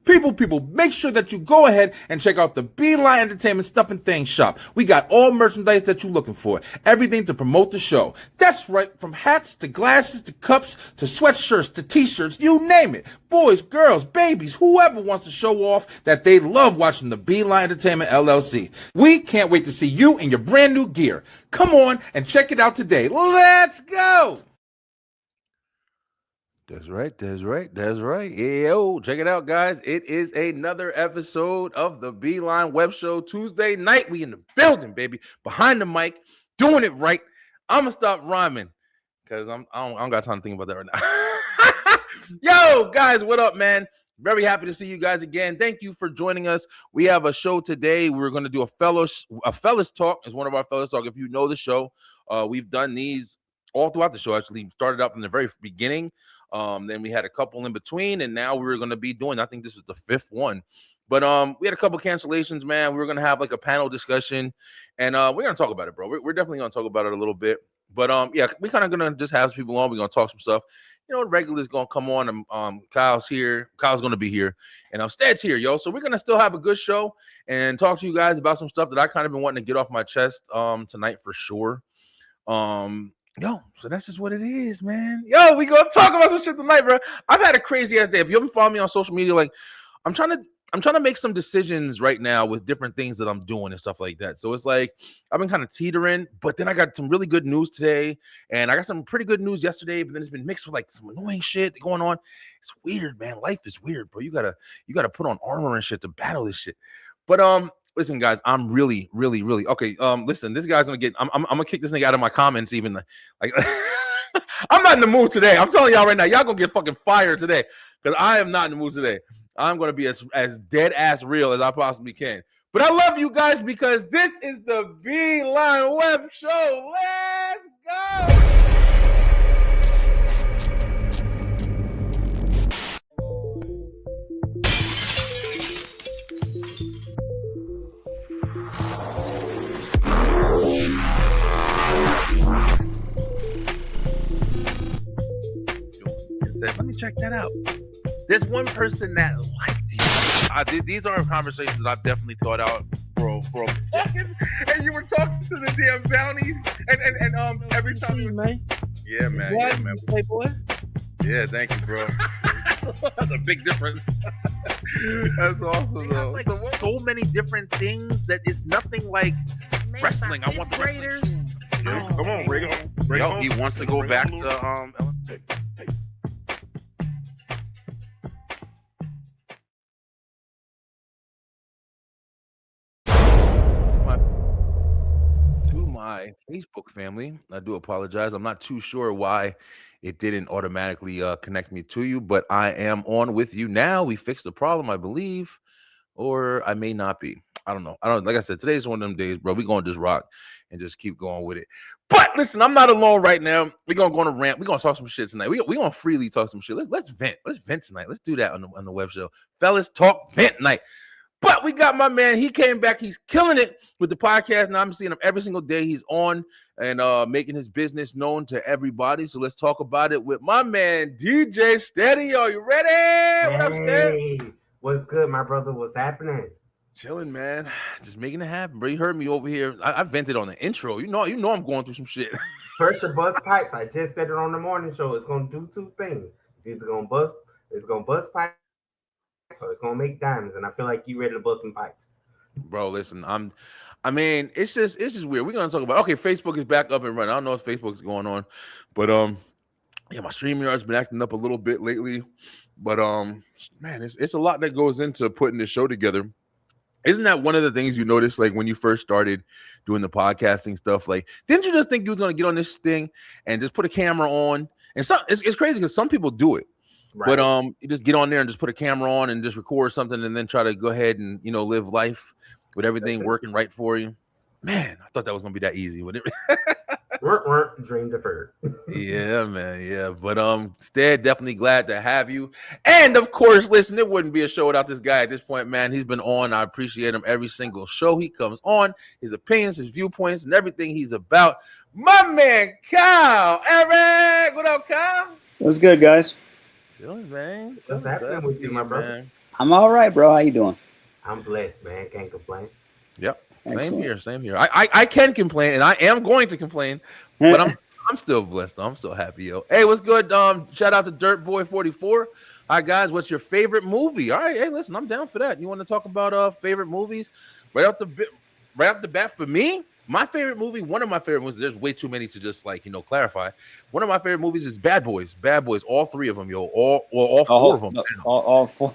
People, make sure that you go ahead and check out the Beeline Entertainment Stuff and Things shop. We got all merchandise that you're looking for. Everything to promote the show. That's right, from hats to glasses to cups to sweatshirts to t-shirts, you name it. Boys, girls, babies, whoever wants to show off that they love watching the Beeline Entertainment LLC. We can't wait to see you in your brand new gear. Come on and check it out today. Let's go! That's right. Yo, check it out, guys. It is another episode of the Beeline Web Show Tuesday night. We in the building, baby. Behind the mic, doing it right. I'm going to stop rhyming because I don't got time to think about that right now. Yo, guys, what up, man? Very happy to see you guys again. Thank you for joining us. We have a show today. We're going to do a fellas talk. It's one of our fellas talk. If you know the show, we've done these all throughout the show. Actually, started out from the very beginning. Then we had a couple in between, and now we're going to be doing, I think this is the fifth one. But we had a couple cancellations, man. We were going to have like a panel discussion, and we're going to talk about it, bro. We're definitely going to talk about it a little bit. But yeah, we kind of going to just have people on. We're going to talk some stuff. You know, regulars going to come on, and Kyle's here. Kyle's going to be here, and Stead's here, yo. So we're going to still have a good show and talk to you guys about some stuff that I kind of been wanting to get off my chest tonight for sure. Yo, so that's just what it is, man. Yo, we gonna talk about some shit tonight, bro. I've had a crazy ass day. If you haven't followed me on social media, like I'm trying to make some decisions right now with different things that I'm doing and stuff like that. So it's like I've been kind of teetering, but then I got some really good news today, and I got some pretty good news yesterday, but then it's been mixed with like some annoying shit going on. It's weird, man. Life is weird, bro. You gotta put on armor and shit to battle this shit. But listen, guys, I'm really okay. Listen, this guy's gonna get. I'm gonna kick this nigga out of my comments. Even like, I'm not in the mood today. I'm telling y'all right now, y'all gonna get fucking fired today because I am not in the mood today. I'm gonna be as dead ass real as I possibly can. But I love you guys because this is the Beeline Web Show. Let's go. Let me check that out. There's one person that liked you. These are conversations that I've definitely thought out for a second. And you were talking to the damn bounties, and every time you man. Yeah, man. Yeah, man. Hey, boy. Yeah, thank you, bro. That's a big difference. That's awesome, though. Like so many different things that is nothing like wrestling. I want the Raiders. Yeah, come on, Riggle. Yo, he wants to go back to my Facebook family. I do apologize. I'm not too sure why it didn't automatically connect me to you, but I am on with you now. We fixed the problem, I believe, or I may not be. I don't know. Like I said, today's one of them days, bro. We're going to just rock and just keep going with it. But listen, I'm not alone right now. We're going to go on a rant. We're going to talk some shit tonight. We're going to freely talk some shit. Let's vent. Let's vent tonight. Let's do that on the web show. Fellas, talk vent night. But we got my man. He came back. He's killing it with the podcast. Now I'm seeing him every single day. He's on and making his business known to everybody. So let's talk about it with my man, DJ Steady. Are you ready? What up, Steady? What's good, my brother? What's happening? Chilling, man. Just making it happen, bro. You heard me over here. I vented on the intro. You know I'm going through some shit. First, your bust pipes. I just said it on the morning show. It's gonna do two things. It's gonna bust pipes, so it's gonna make diamonds. And I feel like you ready to bust some pipes. Bro, listen, I mean, it's just weird. We're gonna talk about Facebook is back up and running. I don't know if Facebook's going on, but yeah, my StreamYard's been acting up a little bit lately. But man, it's a lot that goes into putting this show together. Isn't that one of the things you noticed, like when you first started doing the podcasting stuff? Like, didn't you just think you was gonna get on this thing and just put a camera on? And it's crazy because some people do it, right. But you just get on there and just put a camera on and just record something and then try to go ahead and live life with everything working right for you. Man, I thought that was gonna be that easy, wouldn't it? Work, dream deferred. Yeah, man, yeah. But Stead, definitely glad to have you. And of course, listen, it wouldn't be a show without this guy at this point, man. He's been on. I appreciate him every single show he comes on, his opinions, his viewpoints, and everything he's about. My man, Kyle. Eric, what up, Kyle? What's good, guys? Chilling, man. What's happening with you, my brother? Man. I'm all right, bro. How you doing? I'm blessed, man. Can't complain. Yep. Same Excellent. here. Same here. I can complain, and I am going to complain, but I'm still blessed. Though. I'm still happy, yo. Hey, what's good? Shout out to Dirt Boy 44. All right, guys, what's your favorite movie? All right, hey, listen, I'm down for that. You want to talk about favorite movies right off the right off the bat for me? My favorite movie, one of my favorite movies. There's way too many to just like clarify. One of my favorite movies is Bad Boys. Bad Boys, all three of them, yo. All four Oh, of them. no, all four.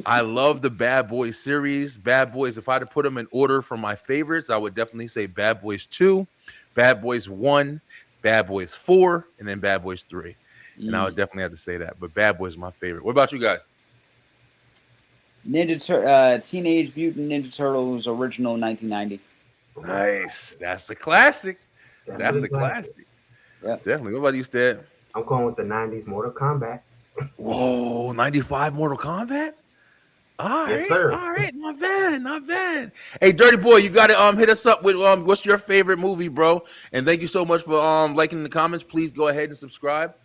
I love the Bad Boys series. Bad Boys, if I had to put them in order from my favorites, I would definitely say Bad Boys 2, Bad Boys 1, Bad Boys 4, and then Bad Boys 3. And I would definitely have to say that. But Bad Boys is my favorite. What about you guys? Teenage Mutant Ninja Turtles original 1990. Nice. That's the classic. That's the classic. Yeah. Definitely. What about you, Sted? I'm going with the 90s Mortal Kombat. Whoa, 95 Mortal Kombat? All right, Yes, sir. all right, not bad, not bad. Hey, Dirty Boy, you got to hit us up with what's your favorite movie, bro? And thank you so much for liking in the comments. Please go ahead and subscribe.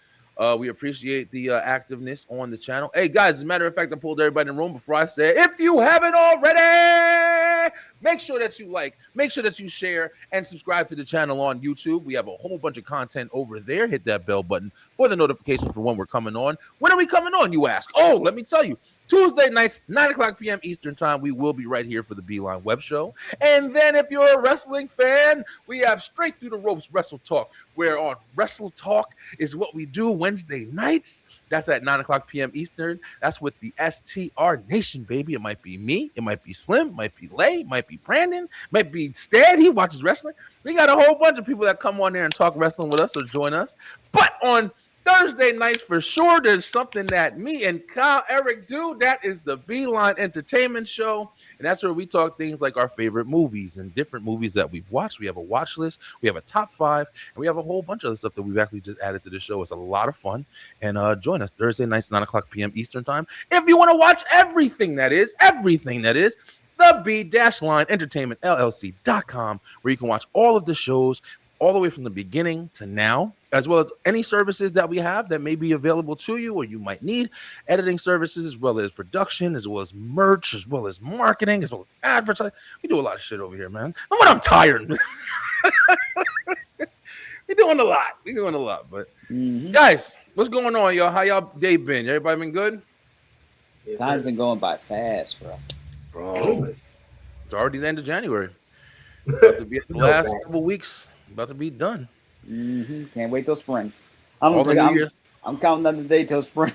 We appreciate the activeness on the channel. Hey, guys, as a matter of fact, I pulled everybody in the room before I said, if you haven't already, make sure that you like, make sure that you share, and subscribe to the channel on YouTube. We have a whole bunch of content over there. Hit that bell button for the notification for when we're coming on. When are we coming on, you ask? Oh, let me tell you. Tuesday nights, 9 o'clock p.m. Eastern time, we will be right here for the Beeline Web Show. And then if you're a wrestling fan, we have Straight Through the Ropes Wrestle Talk, where on Wrestle Talk is what we do Wednesday nights. That's at 9 o'clock p.m. Eastern. That's with the STR Nation, baby. It might be me. It might be Slim. It might be Lay. It might be Brandon. It might be Stan. He watches wrestling. We got a whole bunch of people that come on there and talk wrestling with us or join us. But on Thursday nights, for sure, there's something that me and Kyle Eric do. That is the Beeline Entertainment Show. And that's where we talk things like our favorite movies and different movies that we've watched. We have a watch list. We have a top 5. And we have a whole bunch of other stuff that we've actually just added to the show. It's a lot of fun. And join us Thursday nights, 9 o'clock p.m. Eastern time. If you want to watch everything that is, the B-Line Entertainment LLC.com, where you can watch all of the shows all the way from the beginning to now, as well as any services that we have that may be available to you or you might need, editing services, as well as production, as well as merch, as well as marketing, as well as advertising. We do a lot of shit over here, man. And when I'm tired, we're doing a lot. But guys, what's going on, y'all? How y'all day been? Everybody been good? Yes, Time's sir. been going by fast, bro. It's already the end of January. About to be the No last thanks. couple weeks. About to be done. Can't wait till spring. All the New Year. I'm counting down the day till spring.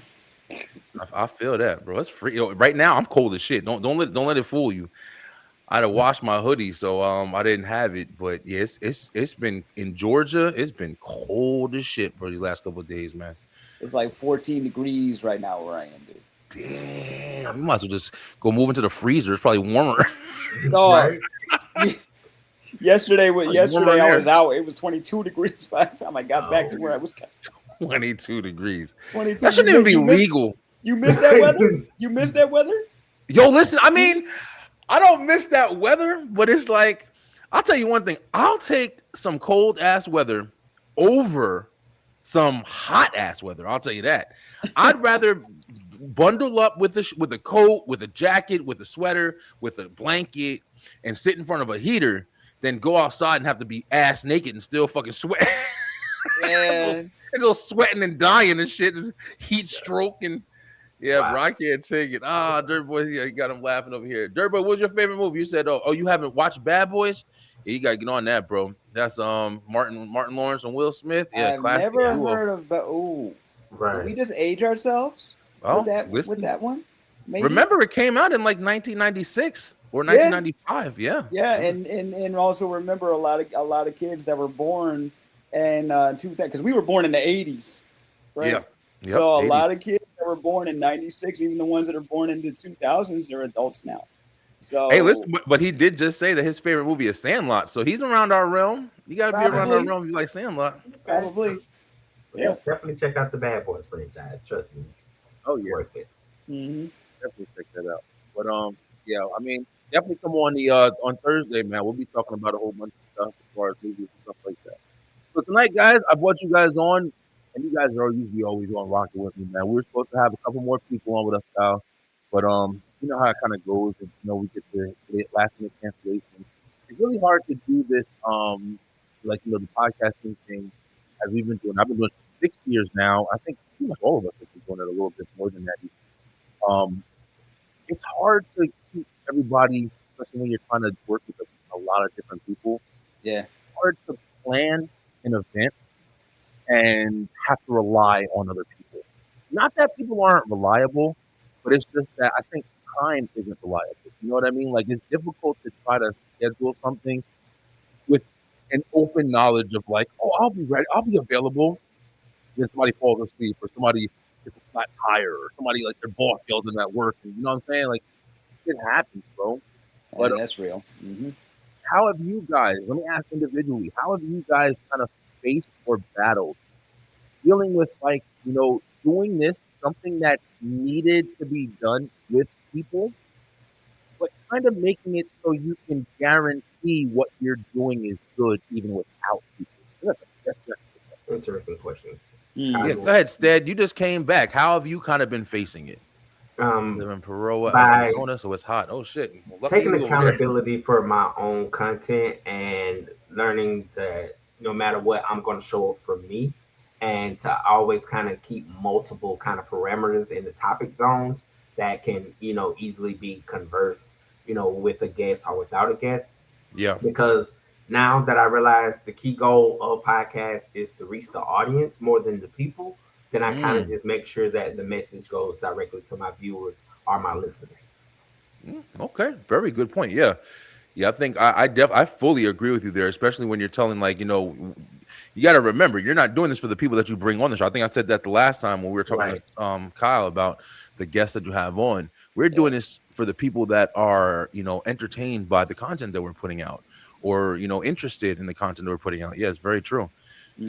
I feel that, bro. It's free. Right now, I'm cold as shit. Don't let it fool you. I had to wash my hoodie, so I didn't have it. But yeah, it's been in Georgia. It's been cold as shit for these last couple of days, man. It's like 14 degrees right now where I am, dude. Damn, you might as well just go move into the freezer. It's probably warmer. Dog. Right? Yesterday, I there. was out. It was 22 degrees by the time I got back to where I was. 22 degrees. 22 That shouldn't even be legal. You missed that weather? You missed that weather? Yo, listen. I mean, I don't miss that weather, but it's like, I'll tell you one thing. I'll take some cold ass weather over some hot ass weather. I'll tell you that. I'd rather bundle up with a coat, with a jacket, with a sweater, with a blanket, and sit in front of a heater than go outside and have to be ass naked and still fucking sweat. Man. And go sweating and dying and shit, and heat stroke and Wow. bro, I can't take it. Dirt Boy, yeah, you got him laughing over here. Dirt Boy, what's your favorite movie? You said, oh, you haven't watched Bad Boys? Yeah, you gotta get on that, bro. That's Martin Lawrence and Will Smith. Yeah, I've classic never duo. heard of the. Oh, Right. did we just age ourselves Oh, with listen. that one? Maybe? Remember, it came out in like 1996 or 1995. Yeah, Yeah, and also remember a lot of kids that were born in 2000, because we were born in the 80s, right? Yeah. Yep, So a 80s. lot of kids that were born in 96, even the ones that are born in the 2000s, they're adults now. So Hey, listen, but he did just say that his favorite movie is Sandlot, so he's around our realm. You gotta be around our Probably. realm if you like Sandlot. probably. Yeah, definitely check out the Bad Boys franchise. Trust me. Oh It's worth it. Mm-hmm. Definitely check that out. But yeah, I mean, definitely come on the on Thursday, man. We'll be talking about a whole bunch of stuff as far as movies and stuff like that. So tonight, guys, I brought you guys on, and you guys are usually always on rocking with me, man. We were supposed to have a couple more people on with us, Kyle, but you know how it kind of goes. And, we get the last minute cancellation. It's really hard to do this, like the podcasting thing as we've been doing. I've been doing it for 6 years now. I think pretty much all of us have been doing it a little bit more than that. Um, it's hard to keep everybody, especially when you're trying to work with a lot of different people. Yeah. It's hard to plan an event and have to rely on other people. Not that people aren't reliable, but it's just that I think time isn't reliable. You know what I mean? Like it's difficult to try to schedule something with an open knowledge of like, oh, I'll be ready, I'll be available. Then somebody falls asleep, or somebody gets a flat tire, or somebody like their boss yells at them at work, and you know what I'm saying? Like it happens, bro. But that's real. Mm-hmm. How have you guys? Let me ask individually. How have you guys kind of faced or battled dealing with doing this, something that needed to be done with people, but kind of making it so you can guarantee what you're doing is good even without people? That's Interesting question. Yeah, go ahead, Stead. You just came back. How have you kind of been facing it? Live in Peru, Arizona, so it's hot. Oh shit! Well, taking accountability for my own content and learning that no matter what, I'm going to show up for me, and to always kind of keep multiple kind of parameters in the topic zones that can easily be conversed with a guest or without a guest. Yeah, because now that I realize the key goal of podcast is to reach the audience more than the people, then I kind of just make sure that the message goes directly to my viewers or my listeners. Okay, very good point. Yeah, I think I fully agree with you there, especially when you're telling you got to remember you're not doing this for the people that you bring on the show. I think I said that the last time when we were talking to Kyle about the guests that you have on. We're doing this for the people that are entertained by the content that we're putting out, or interested in the content that we're putting out. Yeah, it's very true.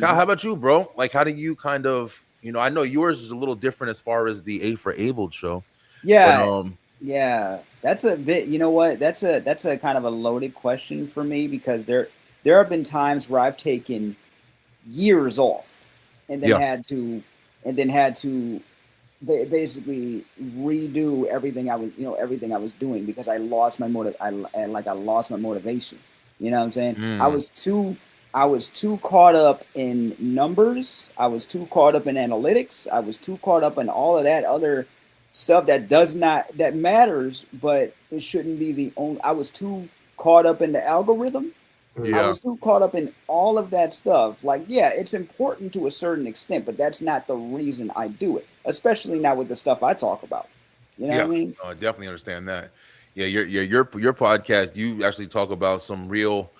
Kyle, how about you, bro? Like, how do you kind of I know yours is a little different as far as the A for Abled show. Yeah. But, yeah, that's a bit. You know what? That's a kind of a loaded question for me, because there have been times where I've taken years off and then had to basically redo everything I was doing, because I lost my lost my motivation. You know what I'm saying? I was too caught up in numbers. I was too caught up in analytics. I was too caught up in all of that other stuff that matters, but it shouldn't be the only. I was too caught up in the algorithm. I was too caught up in all of that stuff. Like, yeah, it's important to a certain extent, but that's not the reason I do it, especially not with the stuff I talk about. You know what I mean? I definitely understand that. Yeah, your podcast, you actually talk about some real,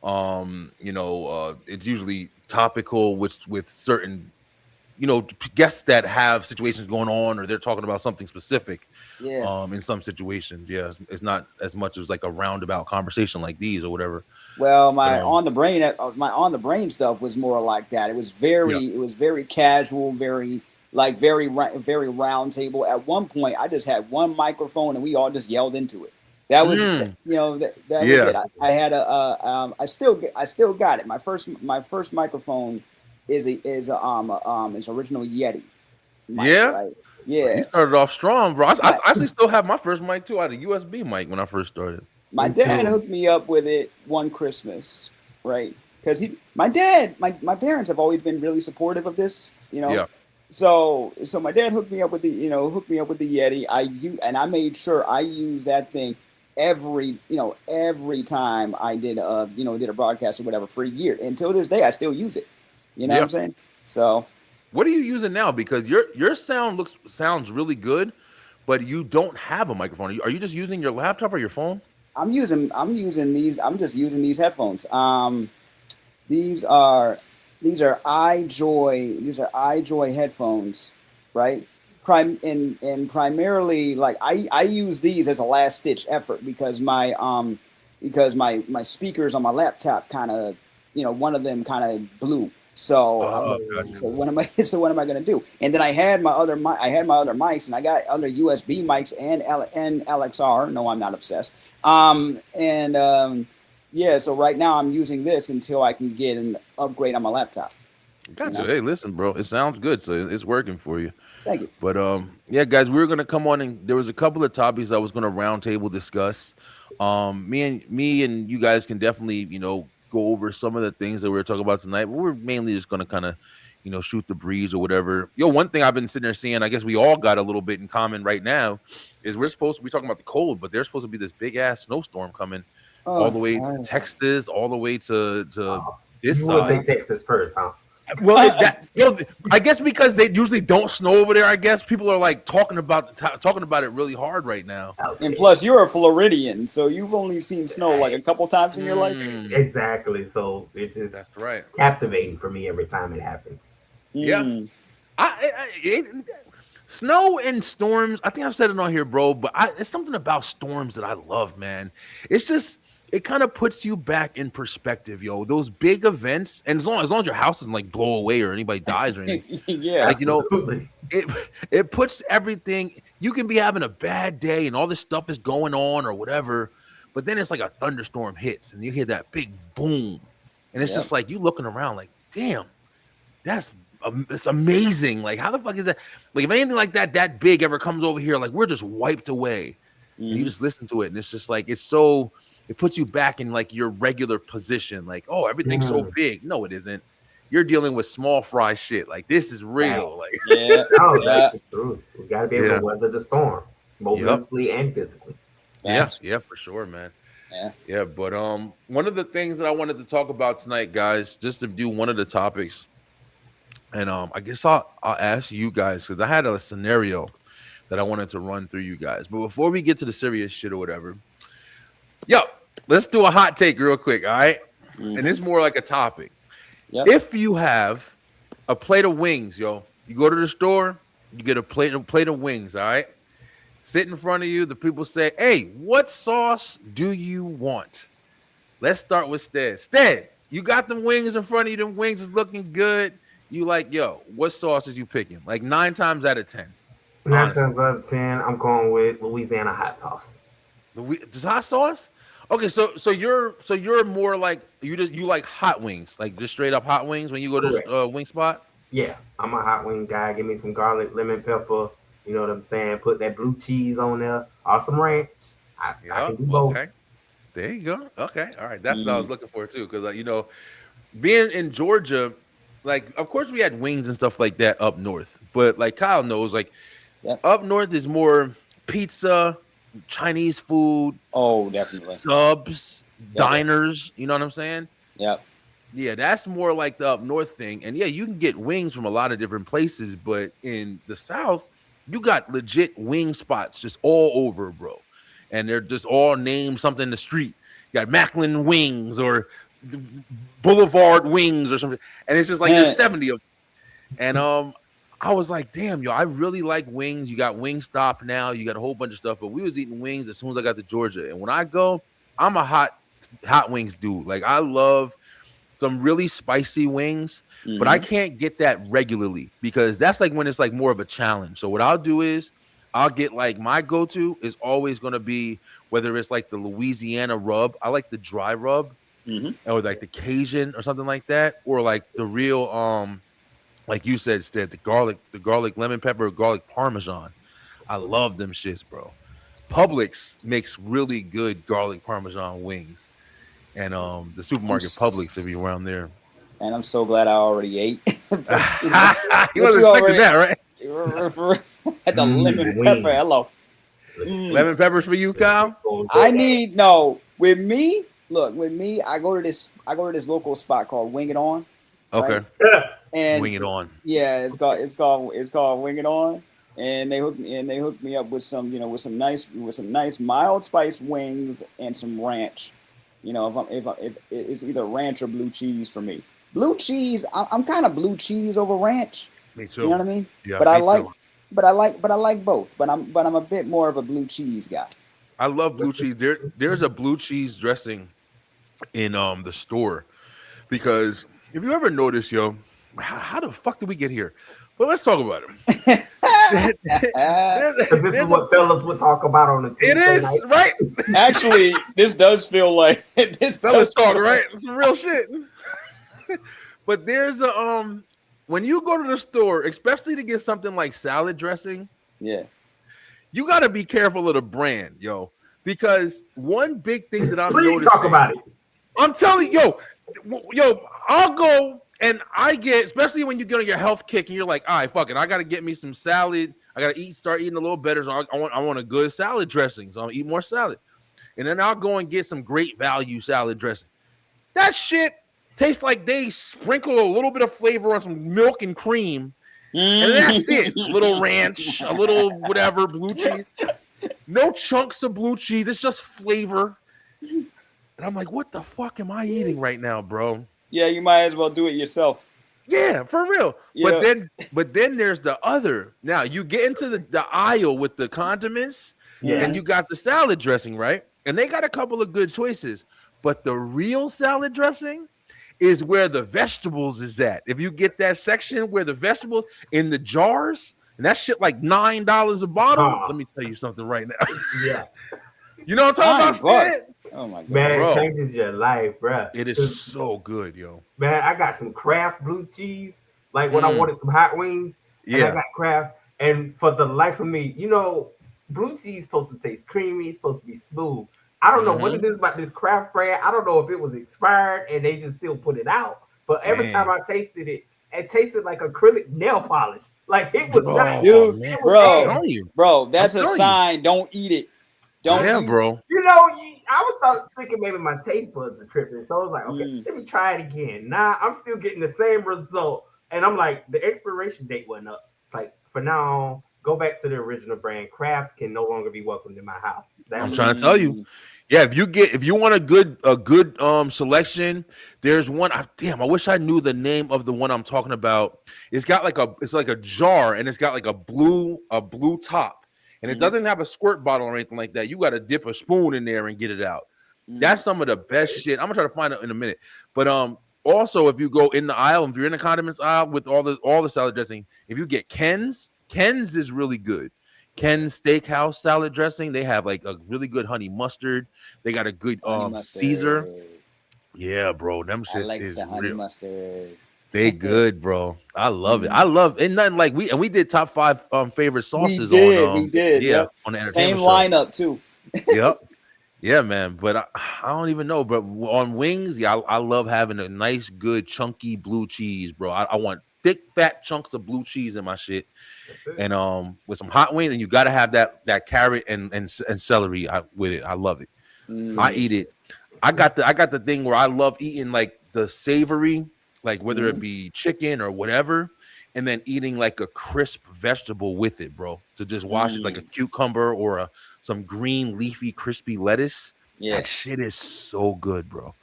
it's usually topical with certain, guests that have situations going on, or they're talking about something specific. In some situations, it's not as much as like a roundabout conversation like these or whatever. Well, my on the brain stuff was more like that. It was very casual, very round table. At one point, I just had one microphone and we all just yelled into it. That was that was it. I had I still got it. My first microphone is original Yeti mic, right? Yeah, you started off strong, bro. I actually still have my first mic too. I had a USB mic when I first started. My dad hooked me up with it one Christmas, right? Because my parents have always been really supportive of this, So my dad hooked me up with the Yeti. I made sure I use that thing every time I did a broadcast or whatever for a year. Until this day, I still use it. You know what I'm saying? So, what are you using now? Because your sounds really good, but you don't have a microphone. Are you just using your laptop or your phone? I'm using these. I'm just using these headphones. These are iJoy. These are iJoy headphones, right? Primarily, like I use these as a last ditch effort, because my speakers on my laptop kind of, one of them kind of blew. So what am I going to do? And then I had my other mics, and I got other USB mics and LXR. No, I'm not obsessed. So right now I'm using this until I can get an upgrade on my laptop. Gotcha. know? Hey, listen, bro. It sounds good, so it's working for you. Thank you. But yeah, guys, we were gonna come on and there was a couple of topics I was gonna roundtable discuss. Me and you guys can definitely, go over some of the things that we were talking about tonight. But we're mainly just gonna kind of, shoot the breeze or whatever. One thing I've been sitting there seeing, I guess we all got a little bit in common right now, is we're supposed to be talking about the cold, but there's supposed to be this big ass snowstorm coming all the way to Texas, all the way to this You would say side. Texas first, huh? Well, I guess because they usually don't snow over there. I guess people are like talking about it really hard right now. And plus, you're a Floridian, so you've only seen snow like a couple times in your life. Exactly. So it is That's right. captivating for me every time it happens. Yeah. Snow and storms. I think I've said it on here, bro. But it's something about storms that I love, man. It's just it kind of puts you back in perspective, yo. Those big events, and as long as your house doesn't like blow away or anybody dies or anything, Yeah. like Absolutely. it puts everything. You can be having a bad day and all this stuff is going on or whatever, but then it's like a thunderstorm hits and you hear that big boom, and it's just like you looking around like, damn, it's amazing. Like, how the fuck is that? Like, if anything like that big ever comes over here, like we're just wiped away. And you just listen to it, and it's just like it puts you back in like your regular position. Like, oh, everything's so big. No, it isn't. You're dealing with small fry shit. Like, this is real. Like, No, that's the truth. We gotta be able to weather the storm, both mentally and physically. Yeah, for sure, man. Yeah. But one of the things that I wanted to talk about tonight, guys, just to do one of the topics, and I guess I'll ask you guys because I had a scenario that I wanted to run through you guys. But before we get to the serious shit or whatever, let's do a hot take real quick, all right? And it's more like a topic. If you have a plate of wings, you go to the store, you get a plate of wings, all right? Sit in front of you, the people say, hey, what sauce do you want? Let's start with Stead. Stead, you got them wings in front of you, them wings is looking good. You like, what sauce is you picking? Like 9 times out of 10. 9 times out of 10, I'm going with Louisiana hot sauce. Just hot sauce? Okay, so you're more like you like hot wings, like just straight up hot wings when you go to wing spot? Yeah, I'm a hot wing guy. Give me some garlic, lemon pepper. You know what I'm saying? Put that blue cheese on there or some ranch. I can do both. Okay. There you go. Okay. All right. That's what I was looking for too. Because being in Georgia, like of course we had wings and stuff like that up north. But like Kyle knows, like up north is more pizza, Chinese food. Oh, definitely. Subs, diners. You know what I'm saying? Yep. Yeah, that's more like the up north thing. And yeah, you can get wings from a lot of different places, but in the South, you got legit wing spots just all over, bro. And they're just all named something in the street. You got Macklin Wings or Boulevard Wings or something. And it's just like there's 70 of them. And I was like, damn, I really like wings. You got Wingstop now. You got a whole bunch of stuff. But we was eating wings as soon as I got to Georgia. And when I go, I'm a hot wings dude. Like I love some really spicy wings, but I can't get that regularly because that's like when it's like more of a challenge. So what I'll do is I'll get like my go-to is always going to be whether it's like the Louisiana rub. I like the dry rub or like the Cajun or something like that. Or like the real, like you said, Stead, the garlic lemon pepper, garlic Parmesan. I love them shits, bro. Publix makes really good garlic Parmesan wings. And the supermarket Publix if you're around there. And I'm so glad I already ate. You wasn't expecting that, right? Had the lemon pepper. Hello. Lemon peppers for you, Kyle? With me, I go to this local spot called Wing It On. Okay. Right? And Wing It On. Yeah, it's called Wing It On. And they hooked me up with some nice mild spiced wings and some ranch. If it's either ranch or blue cheese for me. Blue cheese, I'm kind of blue cheese over ranch. Me too. You know what I mean? Yeah. But I like both. But I'm a bit more of a blue cheese guy. I love blue cheese. There's a blue cheese dressing in the store because if you ever notice, how the fuck did we get here? Well, let's talk about it. This is what fellas would talk about on the Tuesday night. Right? Actually, this does feel like this. Fellas talk, right? Some real shit. But there's when you go to the store, especially to get something like salad dressing, Yeah. you got to be careful of the brand, yo. Because one big thing that I'm Please talk noticing, about it. I'm telling you, yo, I'll go and I get, especially when you get on your health kick and you're like, all right, fuck it, I got to get me some salad. I got to start eating a little better. So I want a good salad dressing. So I'll eat more salad. And then I'll go and get some great value salad dressing. That shit tastes like they sprinkle a little bit of flavor on some milk and cream. And that's it. A little ranch, a little whatever, blue cheese. No chunks of blue cheese. It's just flavor. And I'm like, what the fuck am I eating right now, bro? Yeah, you might as well do it yourself. Yeah, for real. Yeah. But then there's the other. Now you get into the aisle with the condiments, and you got the salad dressing, right? And they got a couple of good choices. But the real salad dressing is where the vegetables is at. If you get that section where the vegetables in the jars, and that shit like $9 a bottle. Let me tell you something right now. Yeah. You know what I'm talking about, Stan? Oh my god. Man, bro. it changes your life, bro. It is so good, yo. Man, I got some Kraft blue cheese. Like when I wanted some hot wings, and I got Kraft. And for the life of me, you know, blue cheese supposed to taste creamy, it's supposed to be smooth. I don't know what it is about this Kraft brand. I don't know if it was expired and they just still put it out. But every time I tasted it, it tasted like acrylic nail polish. Like it was not, dude, it bro, bro, that's a sign. Don't eat it. Don't, bro. You know, I was thinking maybe my taste buds are tripping. So I was like, okay, let me try it again. Nah, I'm still getting the same result. And I'm like, the expiration date went up. It's like, for now on, go back to the original brand. Kraft can no longer be welcomed in my house. I'm trying to tell you. Yeah, if you want a good selection, there's one. Damn, I wish I knew the name of the one I'm talking about. It's like a jar and it's got like a blue top, and it doesn't have a squirt bottle or anything like that. You got to dip a spoon in there and get it out. That's some of the best shit. I'm gonna try to find it in a minute. But also if you go in the aisle, if you're in the condiments aisle with all the salad dressing, if you get Ken's is really good. Ken's Steakhouse salad dressing. They have like a really good honey mustard. They got a good Caesar. Yeah, bro. Them shit is the honey mustard. They good, bro. I love it. I love it. Nothing like we did top 5 favorite sauces. We did. Yeah, on the same lineup too. Yep. Yeah, man. But I don't even know. But on wings, yeah, I love having a nice, good, chunky blue cheese, bro. I want thick, fat chunks of blue cheese in my shit. And with some hot wings, and you got to have that carrot and celery with it. I love it. I eat it. I got the thing where I love eating like the savory, like whether it be chicken or whatever, and then eating like a crisp vegetable with it, bro. To just wash it like a cucumber or some green leafy crispy lettuce. Yeah, that shit is so good, bro.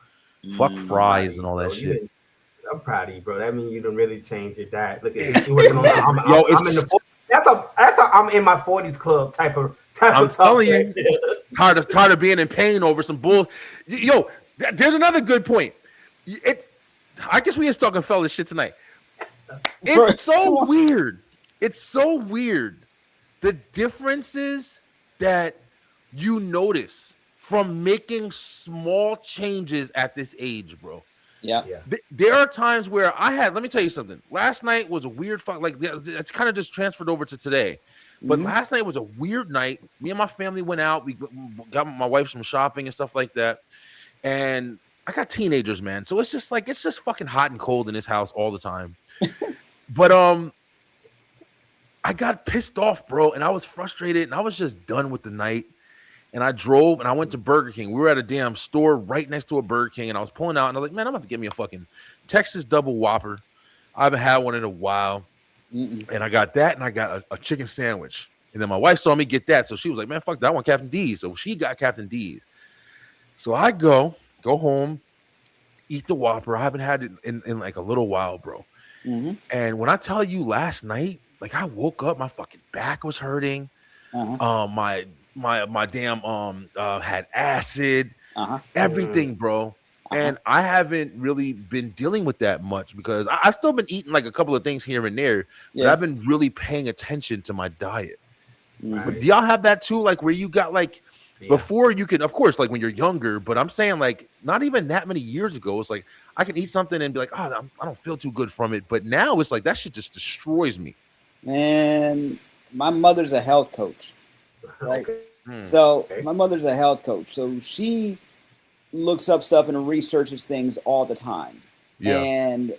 Fuck fries and all that shit. I'm proud of you, bro. That means you done really changed your diet. Look at you working on that. I'm in the 40s. That's a I'm in my 40s club type of I'm telling you, tired of being in pain over some bull. Yo, there's another good point. I guess we just talking fellas shit tonight. It's so weird. It's so weird. The differences that you notice from making small changes at this age, bro. Yeah. There are times where let me tell you something. Last night was a weird it's kind of just transferred over to today. But last night was a weird night. Me and my family went out. We got my wife some shopping and stuff like that. And I got teenagers, man. So it's just fucking hot and cold in this house all the time. But I got pissed off, bro, and I was frustrated and I was just done with the night. And I drove and I went to Burger King. We were at a damn store right next to a Burger King, and I was pulling out and I was like, man, I'm about to get me a fucking Texas double Whopper. I haven't had one in a while. And I got that, and I got a chicken sandwich. And then my wife saw me get that, so she was like, man, fuck that, I want Captain D's. So she got Captain D's. So I go home, eat the Whopper. I haven't had it in like a little while, bro. And when I tell you last night, like I woke up, my fucking back was hurting. My damn had acid, everything, bro. And I haven't really been dealing with that much because I still been eating like a couple of things here and there, but I've been really paying attention to my diet. But do y'all have that too? Like where you got like Yeah. Before you can, of course, like when you're younger, but I'm saying like not even that many years ago, it's like I can eat something and be like, oh, I don't feel too good from it. But now it's like that shit just destroys me. Man, my mother's a health coach, right? Okay. Mm, So my mother's a health coach. So she looks up stuff and researches things all the time. yeah. And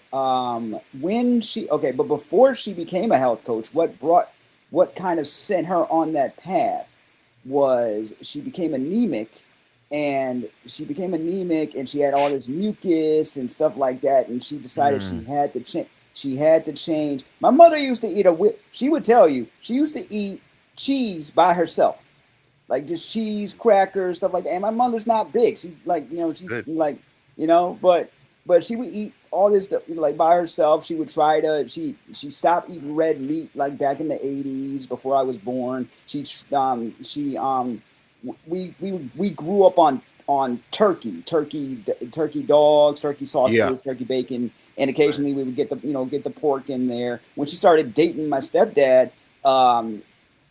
when she but before she became a health coach, what kind of sent her on that path was she became anemic, and she had all this mucus and stuff like that, and she decided Mm, she had to change. My mother used to eat she would tell you she used to eat cheese by herself, like just cheese, crackers, stuff like that. And my mother's not big. She like, she good. like, but she would eat all this stuff like by herself. She would try to she stopped eating red meat like back in the 80s before I was born. We grew up on turkey dogs, turkey Yeah. sausages, turkey bacon, and occasionally we would get the pork in there. When she started dating my stepdad,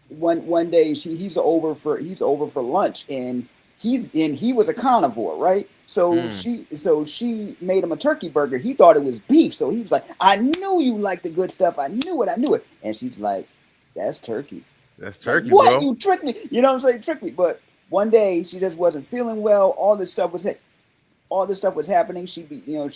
one day he's over for lunch, and he was a carnivore, right? So Mm, she made him a turkey burger. He thought it was beef, so he was like, "I knew you liked the good stuff. I knew it." And she's like, "That's turkey." that's It's like, turkey, "What? bro. You tricked me." You know what I'm saying? Tricked me. But one day she just wasn't feeling well. All this stuff was happening. She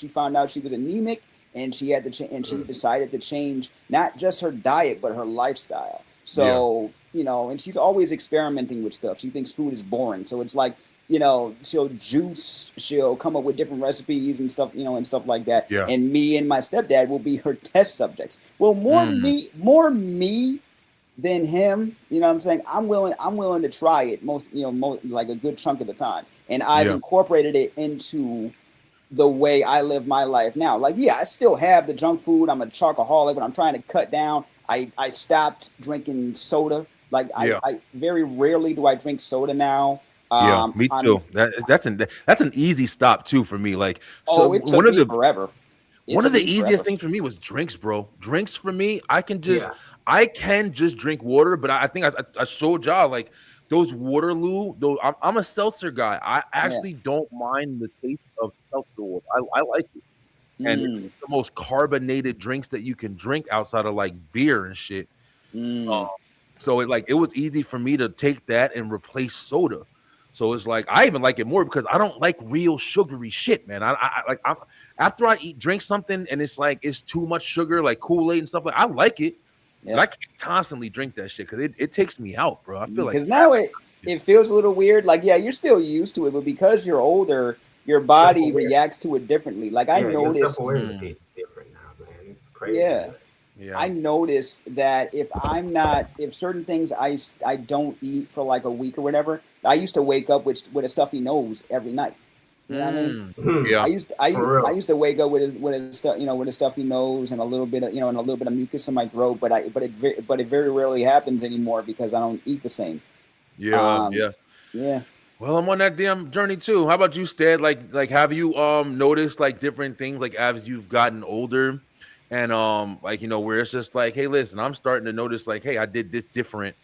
found out she was anemic, and she had to and she decided to change not just her diet but her lifestyle. Yeah. So and she's always experimenting with stuff. She thinks food is boring, so it's like she'll come up with different recipes and stuff, and stuff like that. Yeah. And me and my stepdad will be her test subjects. Well, Mm, more me than him. You know what I'm saying? I'm willing to try it most like a good chunk of the time. And I've yeah. incorporated it into the way I live my life now. Like, yeah, I still have the junk food. I'm a chocoholic, but I'm trying to cut down. I stopped drinking soda. Like Yeah. I very rarely do I drink soda now. Yeah. Me I'm too. That's an easy stop too for me. Like, so Oh, it took me forever. It one of took the me easiest forever. things for me was drinks, bro. Drinks for me, Yeah. I can just drink water, but I think I showed y'all like those Waterloo. Though I'm a seltzer guy. I Yeah. actually don't mind the taste of seltzer water. I like it, and it's Mm, the most carbonated drinks that you can drink outside of like beer and shit. Um, mm, so it was easy for me to take that and replace soda. So it's like I even like it more because I don't like real sugary shit, man. After I drink something and it's like it's too much sugar, like Kool-Aid and stuff I like it, but yeah. I can't constantly drink that shit because it takes me out, bro. I feel like Because now yeah, it feels a little weird. Like, yeah, you're still used to it, but because you're older, your Self body aware. reacts to it differently. Like I Yeah, your self noticed, awareness mm, is different now, man. It's crazy. yeah, yeah, I noticed that if certain things I don't eat for like a week or whatever, I used to wake up with a stuffy nose every night. You know what I mean? yeah, For I real. used to wake up with a stuffy nose and a little bit of and a little bit of mucus in my throat, but it very rarely happens anymore because I don't eat the same. yeah, Um, yeah. yeah. Well, I'm on that damn journey too. How about you, Stead? Like have you noticed like different things like as you've gotten older and like where it's just like, hey, listen, I'm starting to notice like, hey, I did this different.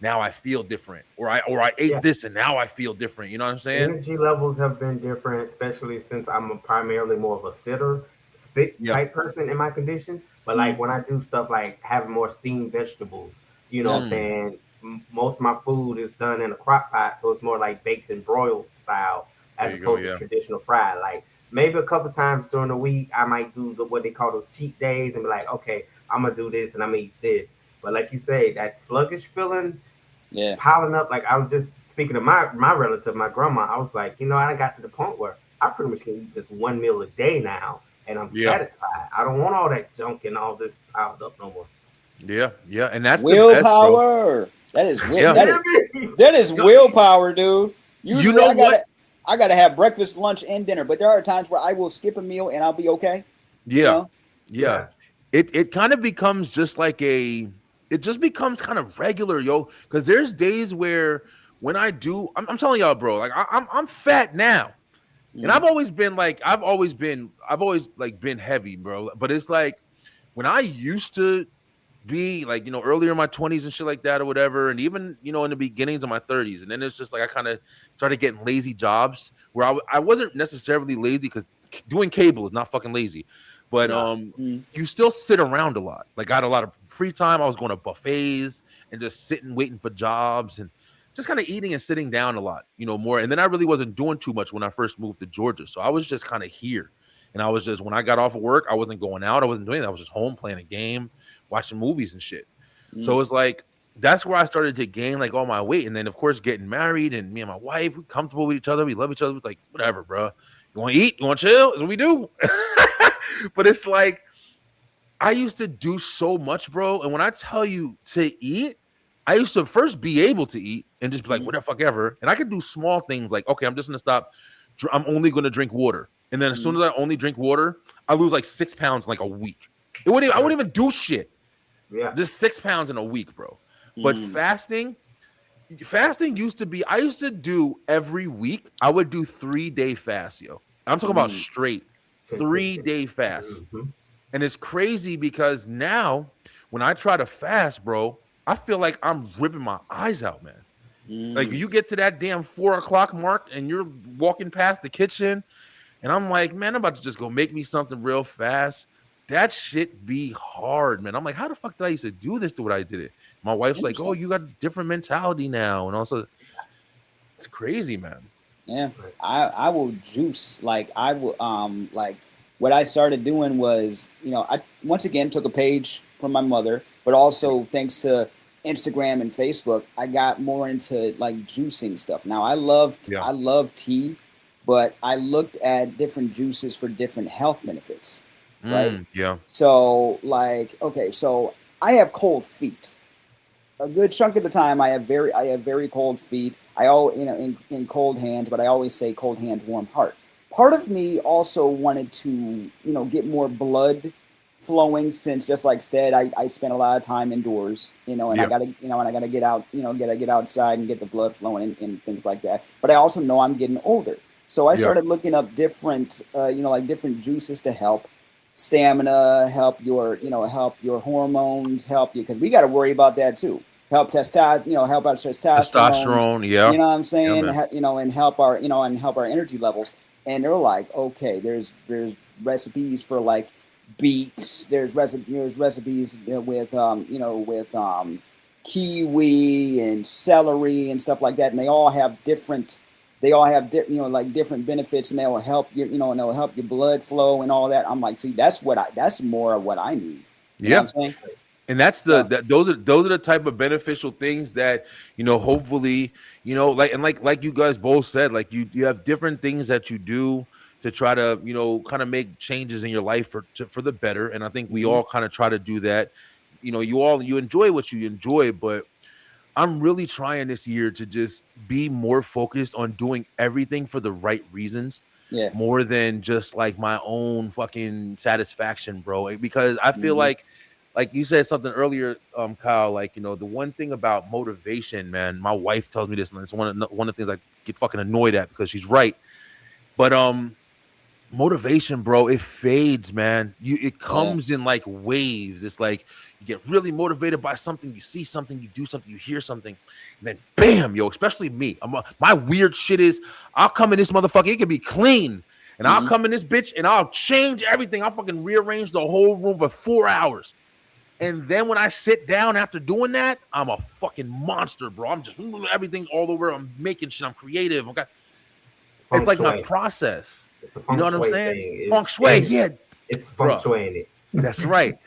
Now I feel different. Or I ate Yeah. this and now I feel different. You know what I'm saying? Energy levels have been different, especially since I'm primarily more of a sit Yeah. type person in my condition. But like Mm, when I do stuff like having more steamed vegetables, you know yeah. what I'm Mm, saying? Most of my food is done in a crock pot, so it's more like baked and broiled style there as you go. opposed to Yeah. traditional fried. Like maybe a couple times during the week, I might do what they call those cheat days and be like, okay, I'm gonna do this and I'm gonna eat this. But like you say, that sluggish feeling Yeah. piling up. Like I was just speaking to my relative, my grandma. I was like, I got to the point where I pretty much can eat just one meal a day now, and I'm Yeah. satisfied. I don't want all that junk and all this piled up no more. Yeah. Yeah. And that's the best, bro. Willpower. That is will. Yeah. You That is hear me? that is willpower, dude. You Usually, know what? I gotta have breakfast, lunch, and dinner. But there are times where I will skip a meal and I'll be okay. You Yeah. know. Yeah. Yeah, It kind of becomes just like it just becomes kind of regular, yo. Because there's days where when I'm telling y'all, bro, like I'm fat now. And Mm, I've always like been heavy, bro. But it's like when I used to be like, earlier in my 20s and shit like that or whatever, and even, in the beginnings of my 30s. And then it's just like I kind of started getting lazy jobs where I wasn't necessarily lazy because doing cable is not fucking lazy, but you still sit around a lot. Like I had a lot of free time. I was going to buffets and just sitting waiting for jobs and just kind of eating and sitting down a lot, more. And then I really wasn't doing too much when I first moved to Georgia, so I was just kind of here. And I was just, when I got off of work, I wasn't going out, I wasn't doing that. I was just home playing a game, watching movies and shit. So it's like that's where I started to gain like all my weight. And then of course getting married, and me and my wife, we're comfortable with each other, we love each other. It's like, whatever, bro. You want to eat? You want to chill? That's what we do. But it's like I used to do so much, bro. And when I tell you to eat, I used to first be able to eat and just be like, what the fuck ever. And I could do small things like, okay, I'm just gonna stop. I'm only gonna drink water. And then as soon as I only drink water, I lose like 6 pounds in like a week. I wouldn't even do shit. Yeah. Just 6 pounds in a week, bro. But fasting used to be, I used to do every week, I would do 3-day fast, yo. I'm talking about straight 3-day fast. And it's crazy because now when I try to fast, bro, I feel like I'm ripping my eyes out, man. Like you get to that damn 4 o'clock mark and you're walking past the kitchen and I'm like, man, I'm about to just go make me something real fast. That shit be hard, man. I'm like, how the fuck did I used to do this to what I did it? My wife's like, oh, you got a different mentality now. And also, it's crazy, man. Yeah, I will juice. Like I will, like what I started doing was, I once again took a page from my mother, but also thanks to Instagram and Facebook, I got more into like juicing stuff. Now I love tea, but I looked at different juices for different health benefits. Right. Yeah. So like, okay, so I have cold feet. A good chunk of the time, I have very cold feet. I in cold hands, but I always say cold hands, warm heart. Part of me also wanted to, get more blood flowing since, just like Stead, I spent a lot of time indoors, and I gotta, and I gotta get out, gotta get outside and get the blood flowing and things like that. But I also know I'm getting older, so I started looking up different, like different juices to help stamina, help your hormones, help you, because we got to worry about that too. Help help out testosterone. Yeah. You know what I'm saying? And help our, and help our energy levels. And they're like, okay, there's recipes for like beets. There's recipes with kiwi and celery and stuff like that. And they all have different. Like different benefits, and they will help you, and they'll help your blood flow and all that. I'm like, see, that's more of what I need. You know what I'm saying? And that's those are the type of beneficial things that, hopefully, like you guys both said, like you have different things that you do to try to, kind of make changes in your life for the better. And I think we all kind of try to do that. You enjoy what you enjoy, but I'm really trying this year to just be more focused on doing everything for the right reasons, more than just like my own fucking satisfaction, bro. Because I feel like you said something earlier, Kyle, like, the one thing about motivation, man, my wife tells me this, and it's one of the things I get fucking annoyed at because she's right. But motivation, bro, it fades, man. It comes in like waves. It's like you get really motivated by something, you see something, you do something, you hear something, and then bam, yo, especially me. My weird shit is I'll come in this motherfucker, it can be clean, and I'll come in this bitch and I'll change everything. I'll fucking rearrange the whole room for 4 hours. And then when I sit down after doing that, I'm a fucking monster, bro. I'm just everything's all over. I'm making shit. I'm creative. Okay. It's like my process. You know what I'm saying? Feng shui, yeah. It's feng shui in it. That's right.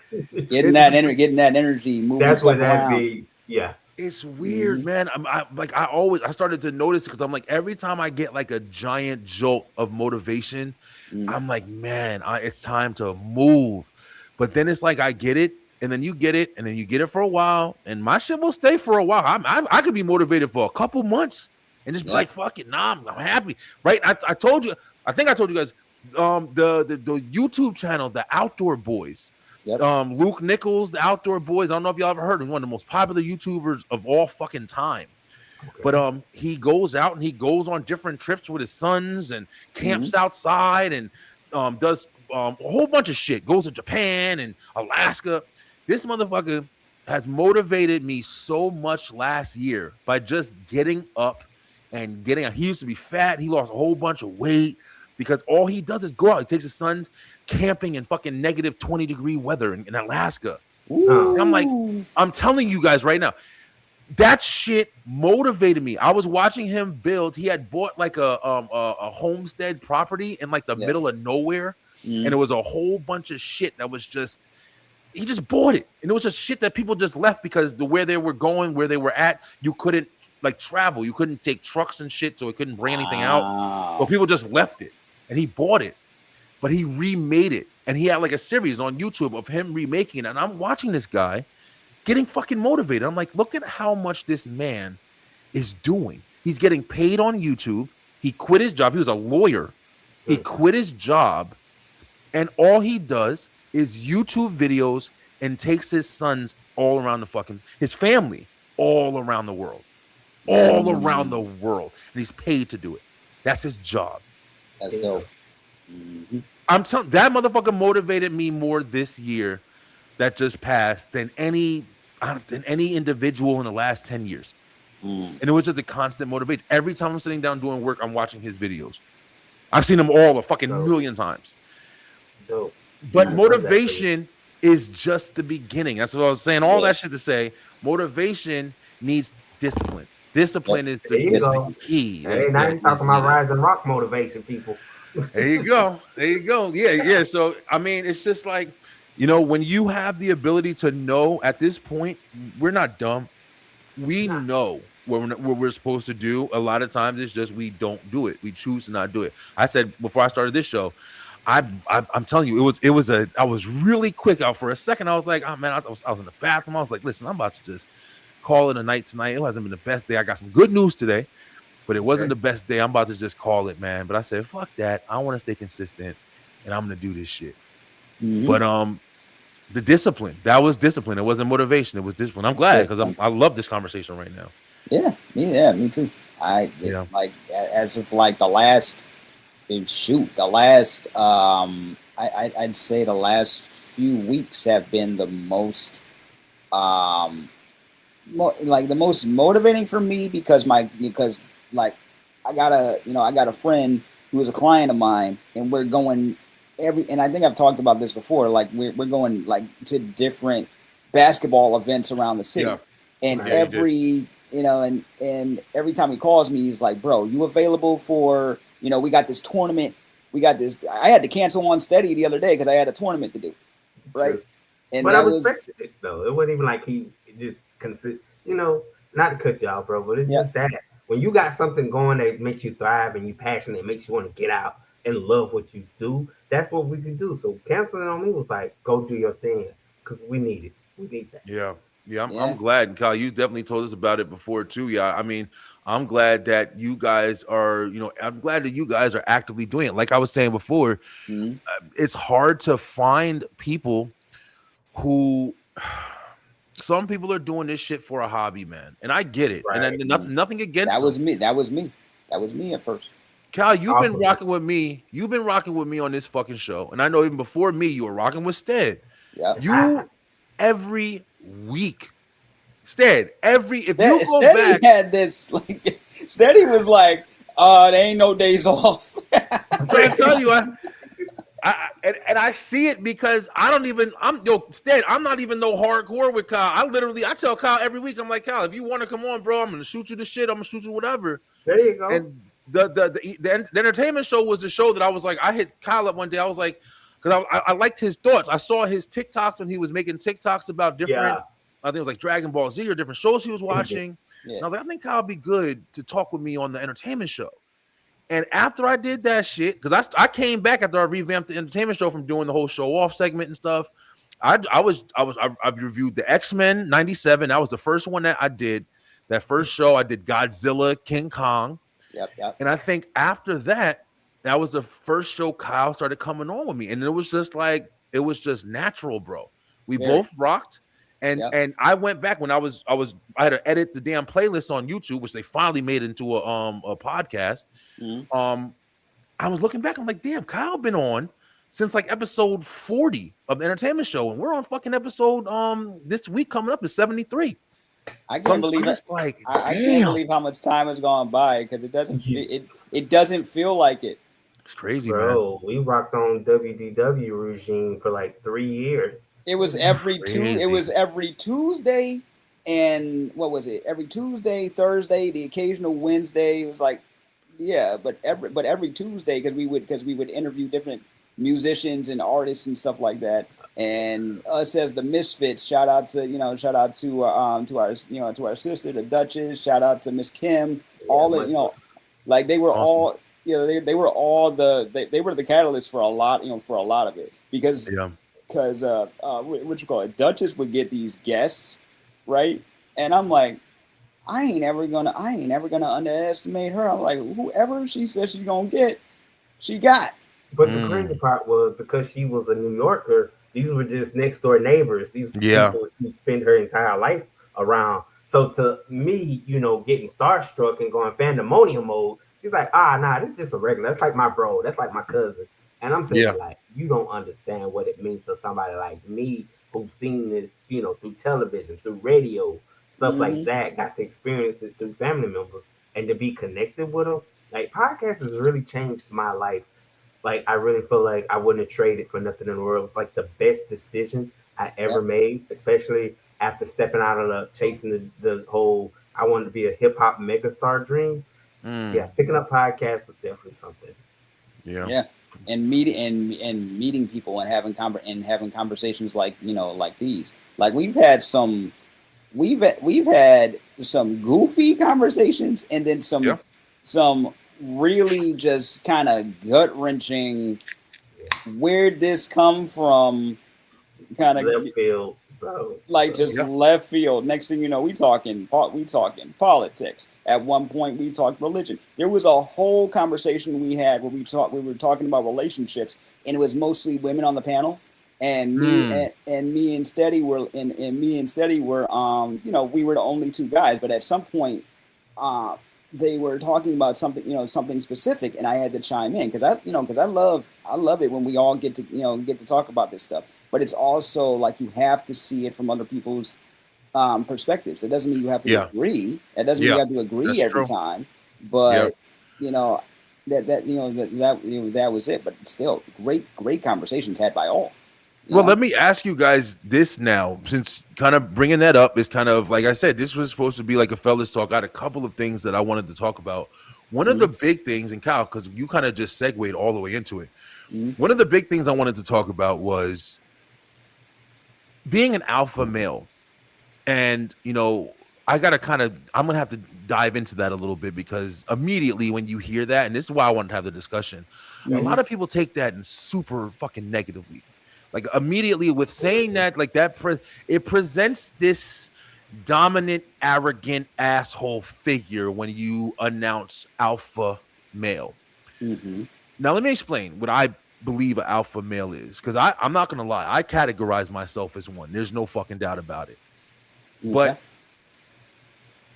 getting that energy moving. That's what that around. be. Yeah. It's weird, man. I started to notice it because I'm like, every time I get like a giant jolt of motivation, I'm like, man, it's time to move. But then it's like I get it, and then you get it, and then you get it for a while, and my shit will stay for a while. I could be motivated for a couple months and just be like, fuck it, nah, I'm happy, right? I told you, I think I told you guys, the YouTube channel, The Outdoor Boys. Yep. Luke Nichols, The Outdoor Boys. I don't know if y'all ever heard of him, one of the most popular YouTubers of all fucking time. Okay. But he goes out and he goes on different trips with his sons and camps outside and does a whole bunch of shit. Goes to Japan and Alaska. This motherfucker, has motivated me so much last year by just getting up and getting. He used to be fat. He lost a whole bunch of weight because all he does is go out. He takes his sons camping in fucking negative 20-degree weather in Alaska. And I'm like, I'm telling you guys right now, that shit motivated me. I was watching him build. He had bought like a homestead property in like the middle of nowhere, and it was a whole bunch of shit that was just. He just bought it, and it was just shit that people just left because where they were going, where they were at, you couldn't like travel. You couldn't take trucks and shit, so it couldn't bring anything out. But people just left it, and he bought it. But he remade it, and he had like a series on YouTube of him remaking it. And I'm watching this guy getting fucking motivated. I'm like, look at how much this man is doing. He's getting paid on YouTube. He quit his job. He was a lawyer. He quit his job, and all he does is YouTube videos and takes his sons all around his family all around the world, and he's paid to do it. That's his job. That's dope. I'm telling that motherfucker motivated me more this year that just passed than any individual in the last 10 years. And it was just a constant motivation. Every time I'm sitting down doing work, I'm watching his videos. I've seen them all a fucking million times. Dope. But motivation is just the beginning. That's what I was saying. All that shit to say, motivation needs discipline. Discipline is the key. Hey, now you're talking about rise and rock motivation, people. There you go. Yeah. So, I mean, it's just like, when you have the ability to know at this point, we're not dumb. We know what we're supposed to do. A lot of times it's just we don't do it. We choose to not do it. I said before I started this show, I'm telling you, I was really quick out for a second. I was like, oh man, I was in the bathroom. I was like, listen, I'm about to just call it a night tonight. It hasn't been the best day. I got some good news today, but it wasn't the best day. I'm about to just call it, man. But I said, fuck that. I want to stay consistent, and I'm gonna do this shit. But the discipline, that was discipline. It wasn't motivation. It was discipline. I'm glad because I love this conversation right now. Yeah, me too. Like as of like the last. I'd say the last few weeks have been the most the most motivating for me because I got a friend who is a client of mine, and we're going and I think I've talked about this before, like we're going like to different basketball events around the city. And every time he calls me, he's like, bro, you available for we got this tournament. I had to cancel on steady the other day because I had a tournament to do. Right. But I respected it though. It wasn't even like he just considered, not to cut you out, bro, but it's just that when you got something going that makes you thrive and you passionate, it makes you want to get out and love what you do. That's what we can do. So canceling on me was like, go do your thing because we need it. We need that. Yeah, I'm glad. And Kyle, you definitely told us about it before too. Yeah, I mean, I'm glad that you guys are, actively doing it. Like I was saying before, it's hard to find people who, some people are doing this shit for a hobby, man. And I get it. Right. And nothing against that was me. That was me at first. Kyle, you've been rocking with me. You've been rocking with me on this fucking show. And I know even before me, you were rocking with Stead. Yeah. You every week. Steady had this like Steady was like, there ain't no days off. I'm trying to tell you, I see it because I'm not even no hardcore with Kyle. I tell Kyle every week, I'm like, Kyle, if you want to come on, bro, I'm gonna shoot you the shit, I'm gonna shoot you whatever. There you go. And the entertainment show was the show that I was like, I hit Kyle up one day, I was like, because I liked his thoughts. I saw his TikToks when he was making TikToks about different I think it was like Dragon Ball Z or different shows he was watching. And I was like, I think Kyle would be good to talk with me on the entertainment show. And after I did that shit, because I came back after I revamped the entertainment show from doing the whole show off segment and stuff. I've reviewed the X-Men 97. That was the first one that I did. That first show I did Godzilla, King Kong. Yep. And I think after that was the first show Kyle started coming on with me. And it was just natural, bro. We both rocked. And I went back when I had to edit the damn playlist on YouTube, which they finally made into a podcast. I was looking back, I'm like, damn, Kyle been on since like episode 40 of the entertainment show, and we're on fucking episode this week coming up is 73. I can't believe it. Like, I can't believe how much time has gone by because it doesn't it doesn't feel like it. It's crazy, Bro, man. we rocked on WDW regime for like 3 years. It was every Tuesday, and what was it? Every Tuesday, Thursday, the occasional Wednesday. It was like, yeah, but every Tuesday because we would interview different musicians and artists and stuff like that. And us as the Misfits, shout out to our sister the Duchess, shout out to Miss Kim, all the like they were all they were all they were the catalyst for a lot of it because what you call it, Duchess would get these guests, right? And I'm like, I ain't ever gonna underestimate her. I'm like, whoever she says she's gonna get, she got. But the crazy part was because she was a New Yorker, these were just next door neighbors. These people she spent her entire life around. So to me, getting starstruck and going pandemonium mode, she's like, nah, this is just a regular. That's like my bro. That's like my cousin. And I'm saying, like, you don't understand what it means to somebody like me who's seen this, through television, through radio, stuff like that, got to experience it through family members, and to be connected with them. Like, podcasts has really changed my life. Like, I really feel like I wouldn't have traded for nothing in the world. It's like the best decision I ever made, especially after stepping out of chasing the whole, I wanted to be a hip hop megastar dream. Yeah, picking up podcasts was definitely something. Yeah. And meeting people and having conversations like these. Like we've had some goofy conversations and then some really just kind of gut-wrenching, where'd this come from kind of left field, bro. Like just left field. Next thing you know, we talking politics. At one point we talked religion. There was a whole conversation we had where we were talking about relationships, and it was mostly women on the panel. And me and Steady were we were the only two guys, but at some point they were talking about something specific, and I had to chime in because I love it when we all get to talk about this stuff. But it's also like you have to see it from other people's perspectives. It doesn't mean you have to agree. It doesn't mean you have to agree every time. But that was it. But still, great conversations had by all. Well, let me ask you guys this now, since kind of bringing that up is kind of, like I said, this was supposed to be like a fellas talk. I had a couple of things that I wanted to talk about. One of the big things, and Kyle, because you kind of just segued all the way into it. One of the big things I wanted to talk about was being an alpha male. And, I'm going to have to dive into that a little bit because immediately when you hear that, and this is why I wanted to have the discussion, a lot of people take that and super fucking negatively. Like immediately with saying that, like that, it presents this dominant, arrogant asshole figure when you announce alpha male. Now, let me explain what I believe an alpha male is, because I'm not going to lie. I categorize myself as one. There's no fucking doubt about it. But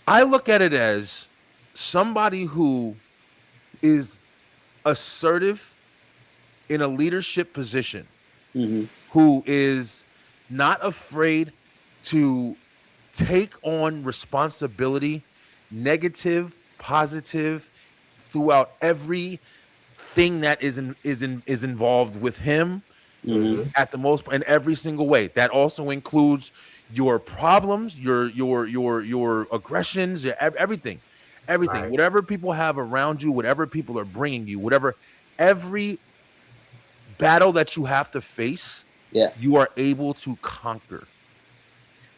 I look at it as somebody who is assertive in a leadership position. Who is not afraid to take on responsibility, negative, positive, throughout everything that is involved with him at the most, in every single way. That also includes your problems, your aggressions, everything, right. Whatever people have around you, whatever people are bringing you, every battle that you have to face, you are able to conquer.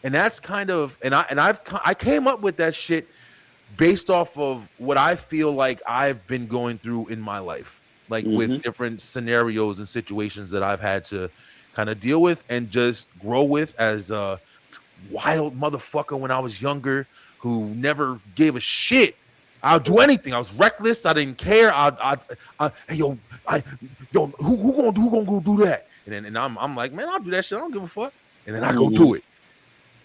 And that's kind of, I came up with that shit based off of what I feel like I've been going through in my life, like with different scenarios and situations that I've had to kind of deal with and just grow with as a wild motherfucker when I was younger who never gave a shit. I'll do anything. I was reckless. I didn't care. Who gonna go do that? And I'm like, man, I'll do that shit. I don't give a fuck. And then I go do it.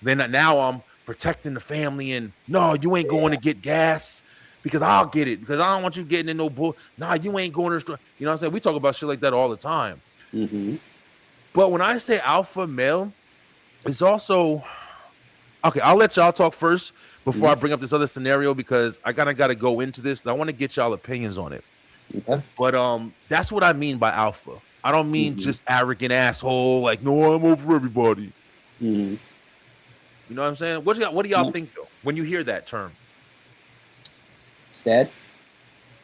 Then now I'm protecting the family. And no, you ain't going to get gas because I'll get it because I don't want you getting in no bull. Nah, you ain't going to the store. You know what I'm saying? We talk about shit like that all the time. Mm-hmm. But when I say alpha male, it's also okay. I'll let y'all talk first before Mm-hmm. I bring up this other scenario because I kind of got to go into this. I want to get y'all opinions on it. Okay. But that's what I mean by alpha. I don't mean Mm-hmm. just arrogant asshole like no, I'm over everybody. Mm-hmm. You know what I'm saying? What do y'all No. think though when you hear that term? Stead.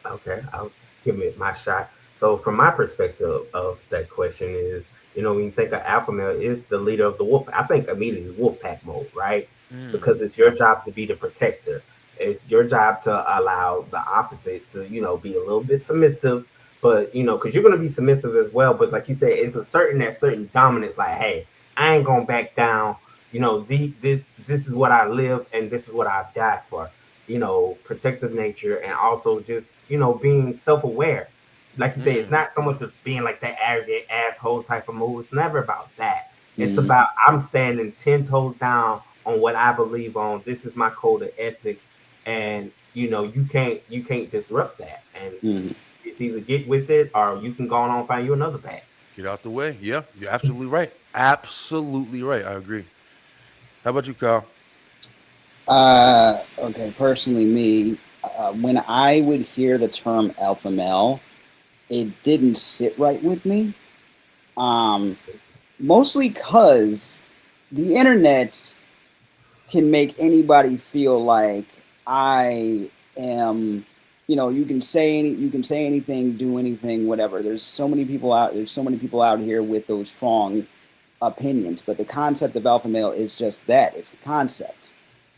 Okay, I'll give it my shot. So, from my perspective of that question is, when you think of alpha male, is the leader of the wolf. I think immediately wolf pack mode, right? Mm, Because it's your job to be the protector. It's your job to allow the opposite to, be a little bit submissive, but because you're gonna be submissive as well. But like you said, it's a certain dominance. Like, hey, I ain't gonna back down. This is what I live and this is what I've died for. Protective nature and also just, being self aware. Like you say, it's mm, not so much of being like that arrogant asshole type of move. It's never about that. It's Mm-hmm. about I'm standing 10 toes down on what I believe on. This is my code of ethics. And you can't disrupt that. And Mm-hmm. it's either get with it or you can go on and find you another path. get out the way. Yeah, you're absolutely right. Absolutely right. I agree. How about you, Kyle? Okay. Personally, me, when I would hear the term alpha male, it didn't sit right with me. Um, Mostly because the internet can make anybody feel like I am, you can say anything, do anything, whatever. There's so many people out here with those strong opinions, but the concept of alpha male is just that. It's a concept.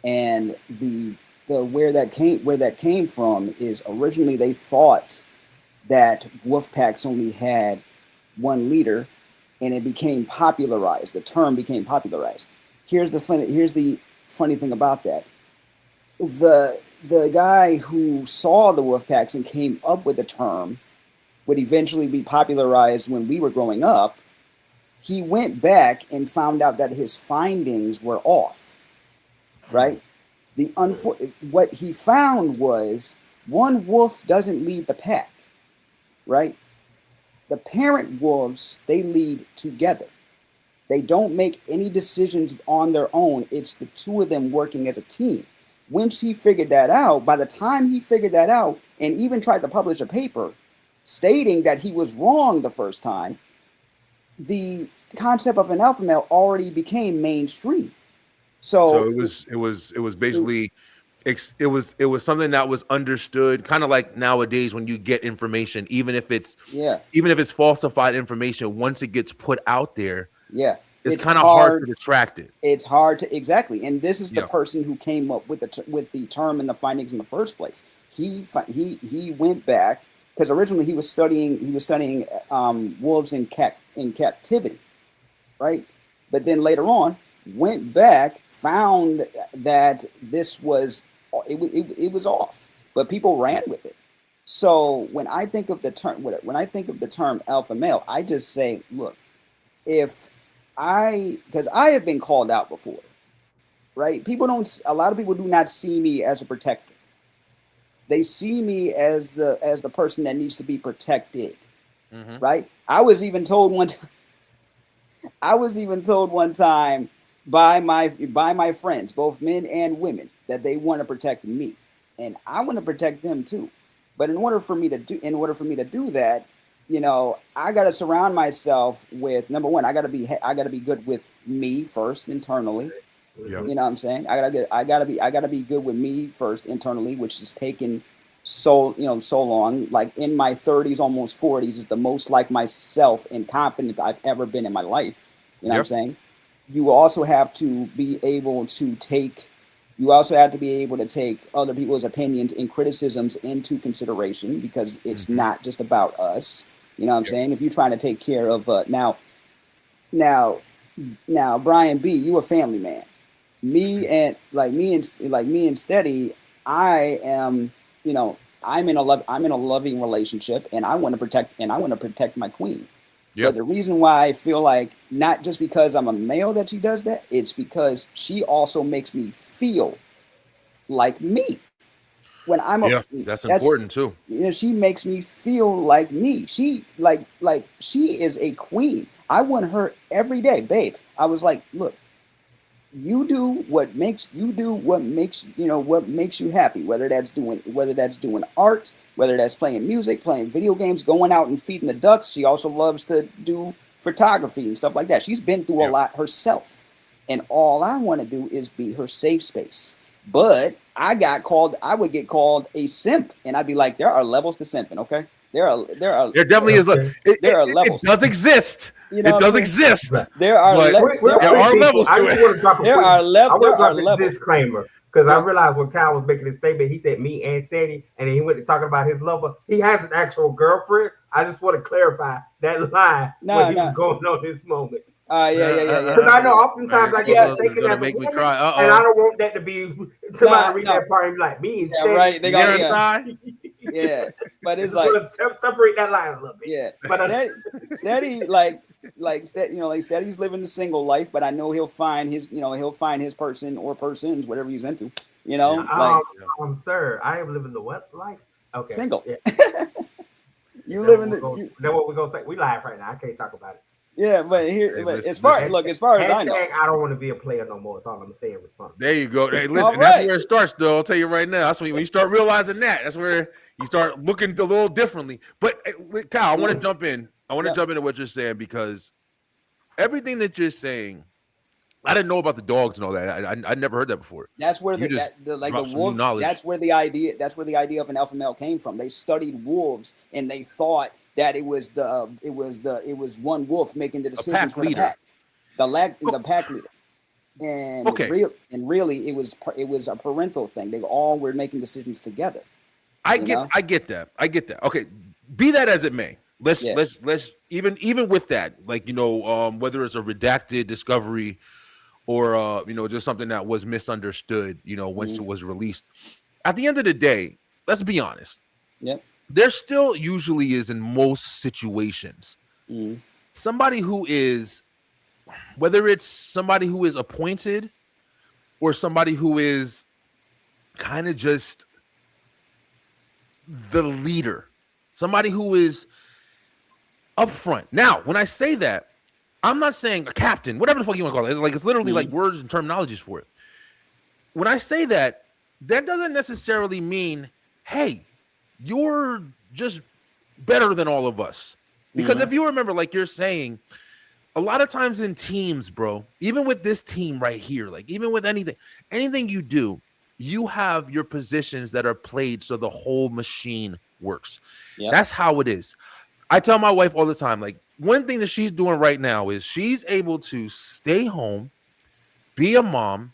And the where that came from is originally they thought that wolf packs only had one leader, and it became popularized. The term became popularized. Here's the funny thing about that. The guy who saw the wolf packs and came up with the term would eventually be popularized when we were growing up. He went back and found out that his findings were off, Mm, right? What he found was one wolf doesn't lead the pack, right? The parent wolves, they lead together. They don't make any decisions on their own. It's the two of them working as a team. Once he figured that out, by the time he figured that out and even tried to publish a paper stating that he was wrong the first time, the concept of an alpha male already became mainstream. so So, it was it, basically it was something that was understood, kind of like nowadays when you get information, yeah, even if it's falsified information, once it gets put out there, yeah. it's It's kind of hard to hard. retract it. It's hard to exactly, and this is the Yeah. person who came up with with the term and the findings in the first place. He went back because originally he was studying wolves in captivity, right? But then later on went back, found that this was it was off, but people ran with it. So when I think of the term alpha male, I just say, look, if because I have been called out before, right? A lot of people do not see me as a protector. They see me as the person that needs to be protected, Hmm. right? I was even told one time by my friends, both men and women, that they want to protect me, and I want to protect them too. But in order for me to do that, I got to surround myself with number one. I got to be good with me first internally. Yeah. You know what I'm saying? I gotta be good with me first internally, which has taken so long. Like in my 30s, almost 40s, is the most like myself and confident I've ever been in my life. You know what I'm Yep. saying? You also have to be able to take. You also have to be able to take other people's opinions and criticisms into consideration because it's Hmm. not just about us. You know what I'm Yep. saying? If you're trying to take care of now now Brian B, you a family man. Me and Steady, I am, I'm in a loving relationship, and I want to protect my queen. Yeah. But the reason why I feel like not just because I'm a male that she does that, it's because she also makes me feel like me. when I'm Yeah, that's important too. she makes me feel like me. She like she is a queen. I want her every day, babe. I was like, look, you do what makes what makes you happy, whether that's doing art, whether that's playing music, playing video games, going out and feeding the ducks. She also loves to do photography and stuff like that. She's been through a lot herself, and all I want to do is be her safe space. But I would get called a simp, and I'd be like, there are levels to simping, okay? There definitely is. There are levels. It does exist. You know it does exist. There are levels to it. There are levels. Disclaimer, because I realized when Kyle was making his statement, he said me and Steady, and then he went to talking about his lover. He has an actual girlfriend. I just want to clarify that line when he was going on this moment. Yeah. Because I know oftentimes I get taken as a woman, and I don't want that to be somebody read that part and be like me and Steady. Right. They got yeah, but it's like separate that line a little bit. Yeah, but Steady, Steady's living the single life, but I know he'll find his person or persons, whatever he's into. Sir, I am living the what life? Okay, single. Yeah. That's what we're gonna say. We live right now. I can't talk about it. Yeah, but as far as I know, I don't want to be a player no more. That's all I'm saying in response. There you go. Hey, listen, that's where it starts, though. I'll tell you right now. That's when you start realizing that's where you start looking a little differently. But Kyle, I want to jump in. I want to jump into what you're saying, because everything that you're saying, I didn't know about the dogs and all that. I never heard that before. That's where the wolf. That's where the idea of an alpha male came from. They studied wolves and they thought that it was one wolf making the decisions for the pack, the pack leader, and really it was a parental thing. They all were making decisions together. I get that. Okay, be that as it may, let's even with that, whether it's a redacted discovery or just something that was misunderstood, once it was released. At the end of the day, let's be honest. Yep. There still usually is, in most situations, somebody who is, whether it's somebody who is appointed or somebody who is kind of just the leader, somebody who is up front. Now, when I say that, I'm not saying a captain, whatever the fuck you want to call it. Like, it's literally like words and terminologies for it. When I say that doesn't necessarily mean, hey, you're just better than all of us. Because if you remember, like you're saying, a lot of times in teams, bro, even with this team right here, like even with anything you do, you have your positions that are played so the whole machine works. Yep. That's how it is. I tell my wife all the time, like, one thing that she's doing right now is she's able to stay home, be a mom,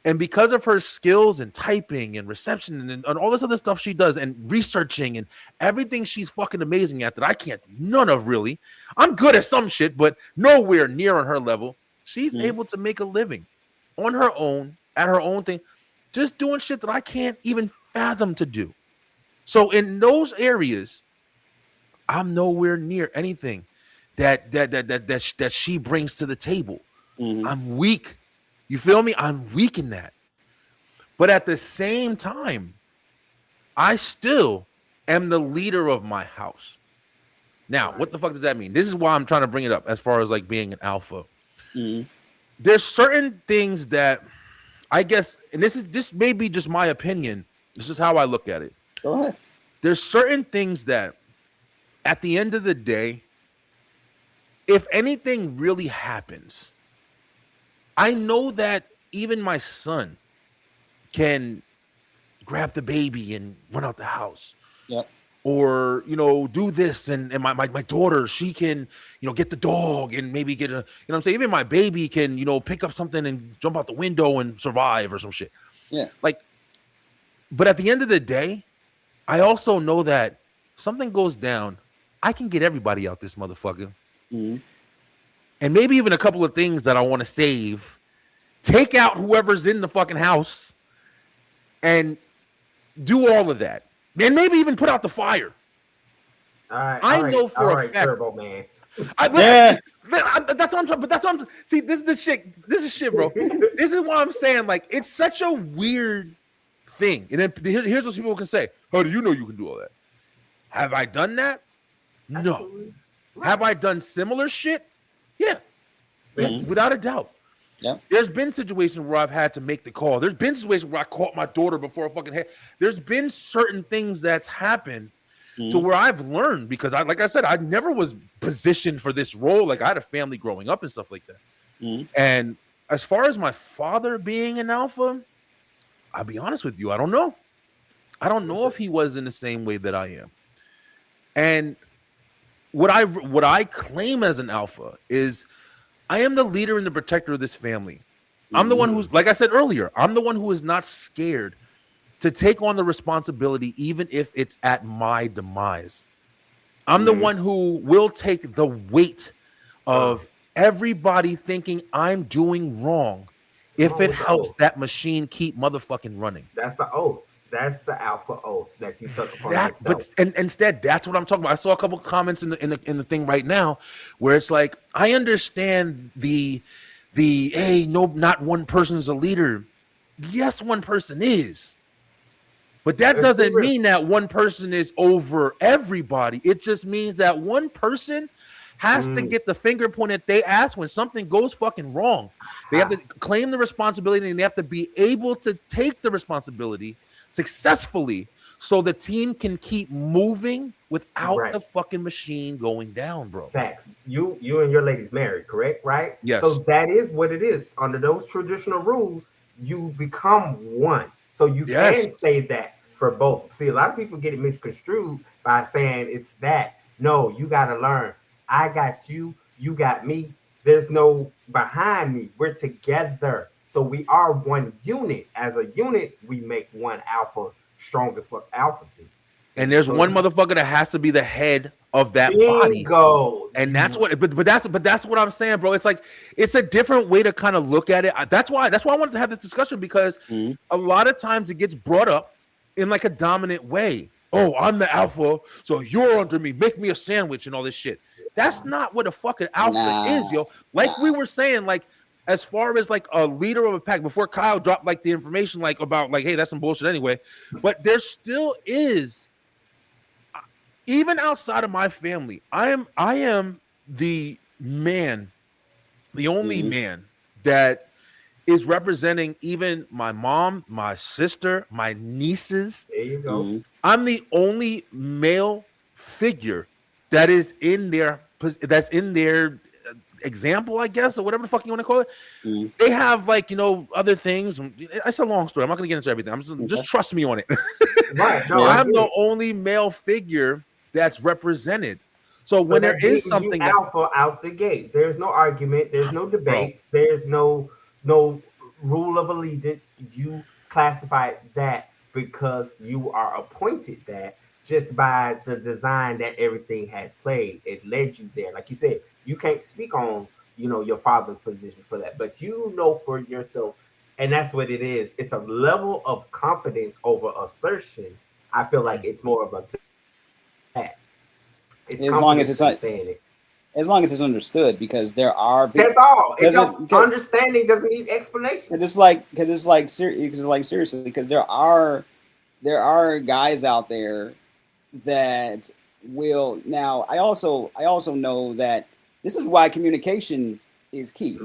and because of her skills in typing and reception and all this other stuff she does and researching and everything she's fucking amazing at that I can't do none of really. I'm good at some shit, but nowhere near on her level. She's able to make a living on her own, at her own thing, just doing shit that I can't even fathom to do. So in those areas, I'm nowhere near anything that she brings to the table. I'm weak. You feel me? I'm weak in that. But at the same time, I still am the leader of my house. Now, what the fuck does that mean? This is why I'm trying to bring it up as far as like being an alpha. There's certain things that I guess, and this may be just my opinion. This is how I look at it. Go ahead. There's certain things that at the end of the day, if anything really happens, I know that even my son can grab the baby and run out the house. Yep. Or, do this. And my daughter, she can, get the dog and maybe get what I'm saying? Even my baby can, pick up something and jump out the window and survive or some shit. Yeah. But at the end of the day, I also know that something goes down, I can get everybody out this motherfucker. And maybe even a couple of things that I want to save, take out whoever's in the fucking house and do all of that. And maybe even put out the fire. I know for a fact. Turbo man. That's what I'm talking. But that's what I'm. See, this is shit, bro. This is what I'm saying. Like, it's such a weird thing. And then here's what people can say. How do you know you can do all that? Have I done that? No. Right. Have I done similar shit? Yeah. Without a doubt. Yeah. There's been situations where I've had to make the call. There's been situations where I caught my daughter before I fucking had. There's been certain things that's happened to where I've learned, because like I said, I never was positioned for this role. Like, I had a family growing up and stuff like that. And as far as my father being an alpha, I'll be honest with you, I don't know. I don't know if he was in the same way that I am. And what I claim as an alpha is I am the leader and the protector of this family. I'm the one who's, like I said earlier, I'm the one who is not scared to take on the responsibility, even if it's at my demise. I'm the one who will take the weight of everybody thinking I'm doing wrong if it helps that machine keep motherfucking running. That's the oath. That's the alpha oath that you took upon yourself. But instead, that's what I'm talking about. I saw a couple comments in the thing right now where it's like, I understand the hey, no, not one person is a leader. Yes, one person is. But that doesn't mean that one person is over everybody. It just means that one person has to get the finger pointed at their ass when something goes fucking wrong. They have to claim the responsibility, and they have to be able to take the responsibility successfully so the team can keep moving without the fucking machine going down, bro. Facts. You and your lady's married, correct? Right? Yes. So that is what it is. Under those traditional rules, you become one. So you can say that for both. See, a lot of people get it misconstrued by saying it's that. No, you got to learn. I got you. You got me. There's no behind me. We're together. So we are one unit. As a unit, we make one alpha strongest for alpha team. And there's one motherfucker that has to be the head of that body. And that's what, but that's what I'm saying, bro. It's like, it's a different way to kind of look at it. That's why I wanted to have this discussion, because a lot of times it gets brought up in like a dominant way. Oh, I'm the alpha, so you're under me. Make me a sandwich and all this shit. That's not what a fucking alpha is, yo. Like we were saying, like, as far as like a leader of a pack, before Kyle dropped like the information like about like, hey, that's some bullshit anyway. But there still is, even outside of my family, I am the man, the only man that is representing even my mom, my sister, my nieces. There you go. I'm the only male figure that is in their example, I guess, or whatever the fuck you want to call it. They have like, other things. It's a long story. I'm not gonna get into everything. I'm just trust me on it. Right. No, I'm the only male figure that's represented. So when there is something alpha out the gate, there's no argument, there's no debates, there's no rule of allegiance. You classify that because you are appointed that just by the design that everything has played. It led you there. Like you said, you can't speak on, your father's position for that, but for yourself. And that's what it is. It's a level of confidence over assertion. I feel like it's more of a that. As long as it's not saying it. As long as it's understood, because there are. That's all. Understanding doesn't need explanation. Because seriously, because there are guys out there that will. Now, I also know that this is why communication is key.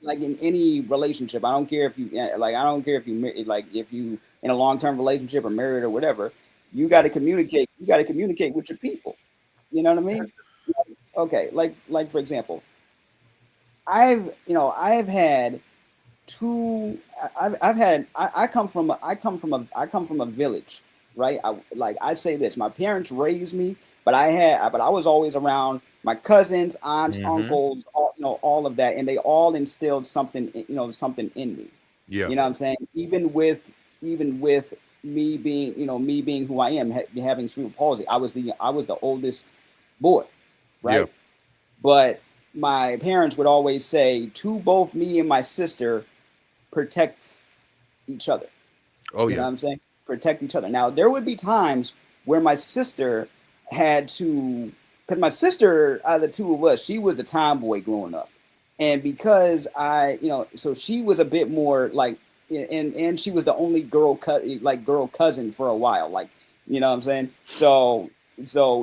Like in any relationship, I don't care if you if you in a long-term relationship or married or whatever, you got to communicate. You got to communicate with your people. You know what I mean? Okay, like for example, I come from a village, right? I say this, my parents raised me, but I was always around my cousins, aunts, uncles, all of that, and they all instilled something in me. Yeah. You know what I'm saying? Even with me being who I am, having cerebral palsy, I was the oldest boy, right? Yeah. But my parents would always say to both me and my sister, protect each other. Oh, yeah. You know what I'm saying? Protect each other. Now, there would be times where my sister had to, because my sister, out of the two of us, she was the tomboy growing up. And because so she was a bit more like, and she was the only girl cousin for a while, like, you know what I'm saying? So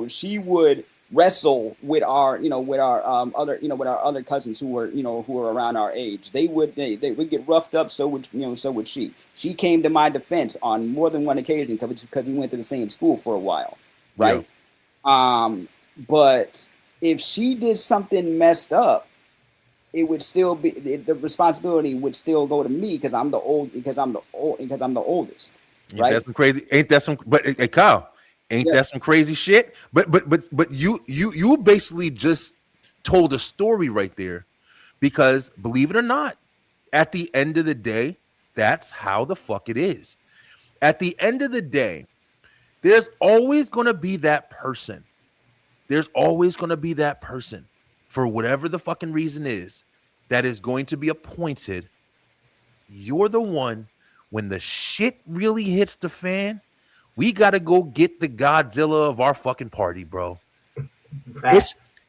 she would wrestle with our, with our other cousins who were around our age. They would get roughed up. So would she. She came to my defense on more than one occasion because we went to the same school for a while, Yeah. right? But if she did something messed up, it would still be the responsibility would still go to me because I'm the oldest. Ain't Right? that some crazy? Ain't that some? But hey, Kyle, ain't Yeah. that some crazy shit? But you basically just told a story right there, because believe it or not, at the end of the day, that's how the fuck it is. At the end of the day, there's always going to be that person. There's always going to be that person, for whatever the fucking reason is, that is going to be appointed. You're the one, when the shit really hits the fan, we got to go get the Godzilla of our fucking party, bro.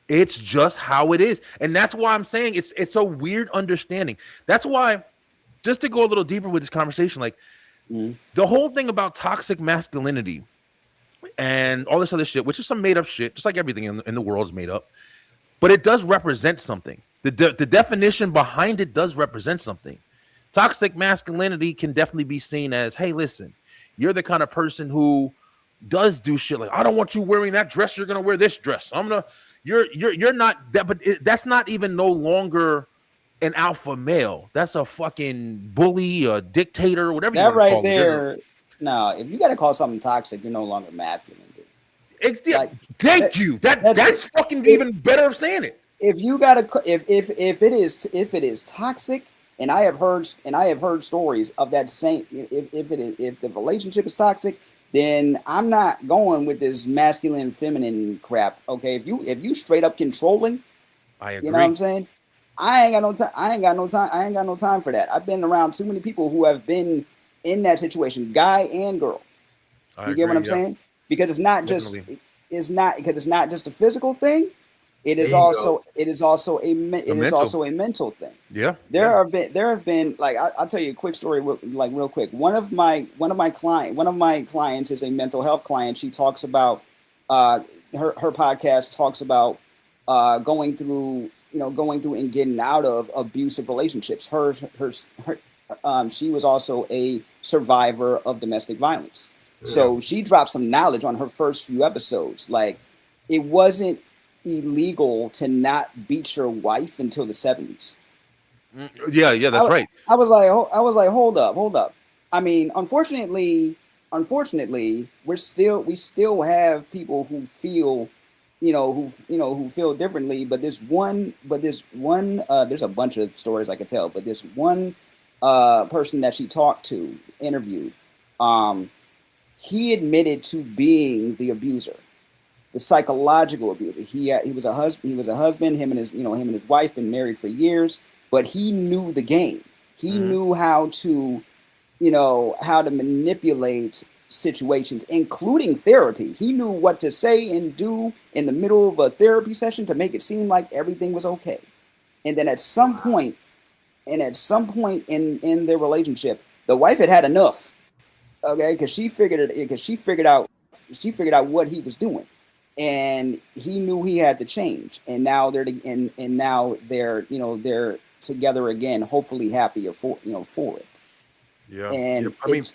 It's just how it is. And that's why I'm saying it's a weird understanding. That's why, just to go a little deeper with this conversation, like the whole thing about toxic masculinity and all this other shit, which is some made up shit, just like everything in the world is made up, but it does represent something. The definition behind it does represent something. Toxic masculinity can definitely be seen as, hey, listen, you're the kind of person who does do shit like, I don't want you wearing that dress, you're gonna wear this dress. You're not that, but that's not even no longer an alpha male. That's a fucking bully, a dictator, whatever you That want to right call there. it. No, if you got to call something toxic, you're no longer masculine, dude. It's Like, thank you. That's fucking even better of saying it. If you got to, if it is toxic, and I have heard stories of that same. If the relationship is toxic, then I'm not going with this masculine feminine crap. Okay, if you straight up controlling, I agree. you know what I'm saying? I ain't got no time. I ain't got no time for that. I've been around too many people who have been in that situation, guy and girl. You get what I'm saying? Because it's not just a physical thing. It is also a mental thing. Yeah. There have been like I'll tell you a quick story, like real quick. One of my clients is a mental health client. She talks about her podcast talks about going through and getting out of abusive relationships. She was also a survivor of domestic violence. So she dropped some knowledge on her first few episodes. Like, it wasn't illegal to not beat your wife until the 70s. Yeah, that's right. I was like, hold up. I mean, unfortunately, we still have people who feel, who feel differently. But there's a bunch of stories I could tell. But this one person that she interviewed, he admitted to being the abuser, the psychological abuser. He was a husband. Him and his wife been married for years, but he knew the game. He knew how to manipulate situations, including therapy. He knew what to say and do in the middle of a therapy session to make it seem like everything was okay. And then at some point in their relationship, the wife had enough. Okay, because she figured out what he was doing, and he knew he had to change. And now they're together again, hopefully happier for it. Yeah, and I mean,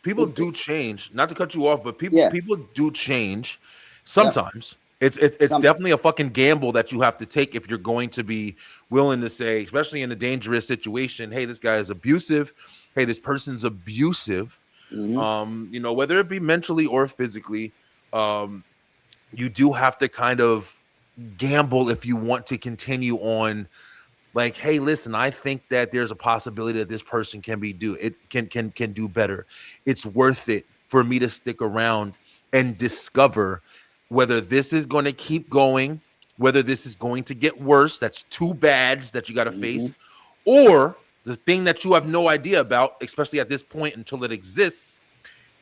people do change. Not to cut you off, but people do change sometimes. Yeah. It's definitely a fucking gamble that you have to take if you're going to be willing to say, especially in a dangerous situation, hey, this guy is abusive. Hey, this person's abusive. Whether it be mentally or physically, you do have to kind of gamble if you want to continue on. Like, hey, listen, I think that there's a possibility that this person can do better. It's worth it for me to stick around and discover whether this is going to keep going, whether this is going to get worse. That's two bads that you got to face, or the thing that you have no idea about, especially at this point until it exists,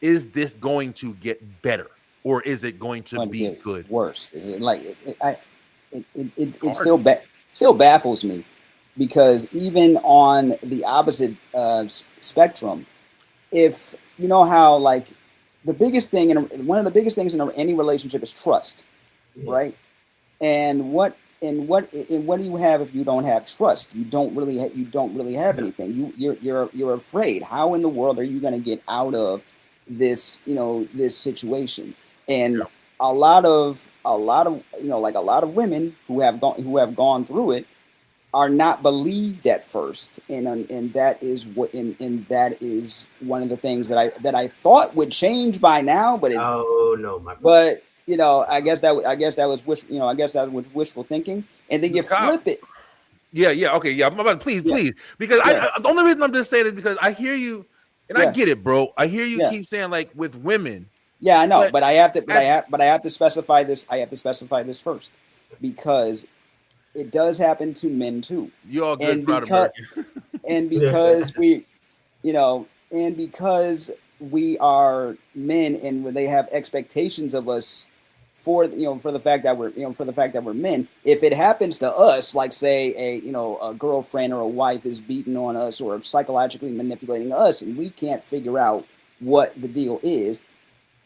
is this going to get better, or is it going to be good? Worse? Is it like it still baffles me. because even on the opposite spectrum, if you know how like the biggest thing and one of the biggest things in any relationship is trust, right? And what do you have if you don't have trust? You don't really have anything. You're afraid. How in the world are you going to get out of this this situation? And a lot of like a lot of women who have gone through it are not believed at first, and that is that is one of the things that I thought would change by now, but but I guess that was wishful thinking, and then you flip it. Yeah, okay, yeah. Please, because the only reason I'm just saying is because I hear you, and I get it, bro. I hear you keep saying like with women. Yeah, I know, but I have to specify this. I have to specify this first because it does happen to men too. You all good, and because and because we are men, and when they have expectations of us for the fact that we're men. If it happens to us, like say a girlfriend or a wife is beating on us or psychologically manipulating us, and we can't figure out what the deal is,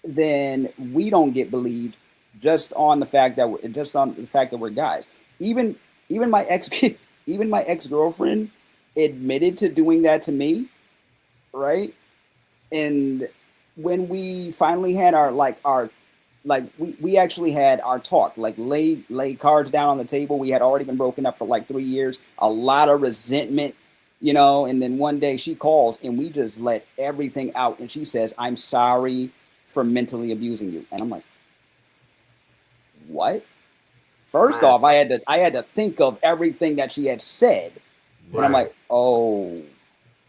then we don't get believed just on the fact that we're guys. Even my ex-girlfriend admitted to doing that to me, right? And when we finally had we actually had our talk, like lay cards down on the table. We had already been broken up for like 3 years, a lot of resentment, and then one day she calls and we just let everything out, and she says, "I'm sorry for mentally abusing you." And I'm like, what? First off, I had to think of everything that she had said. And I'm like, oh,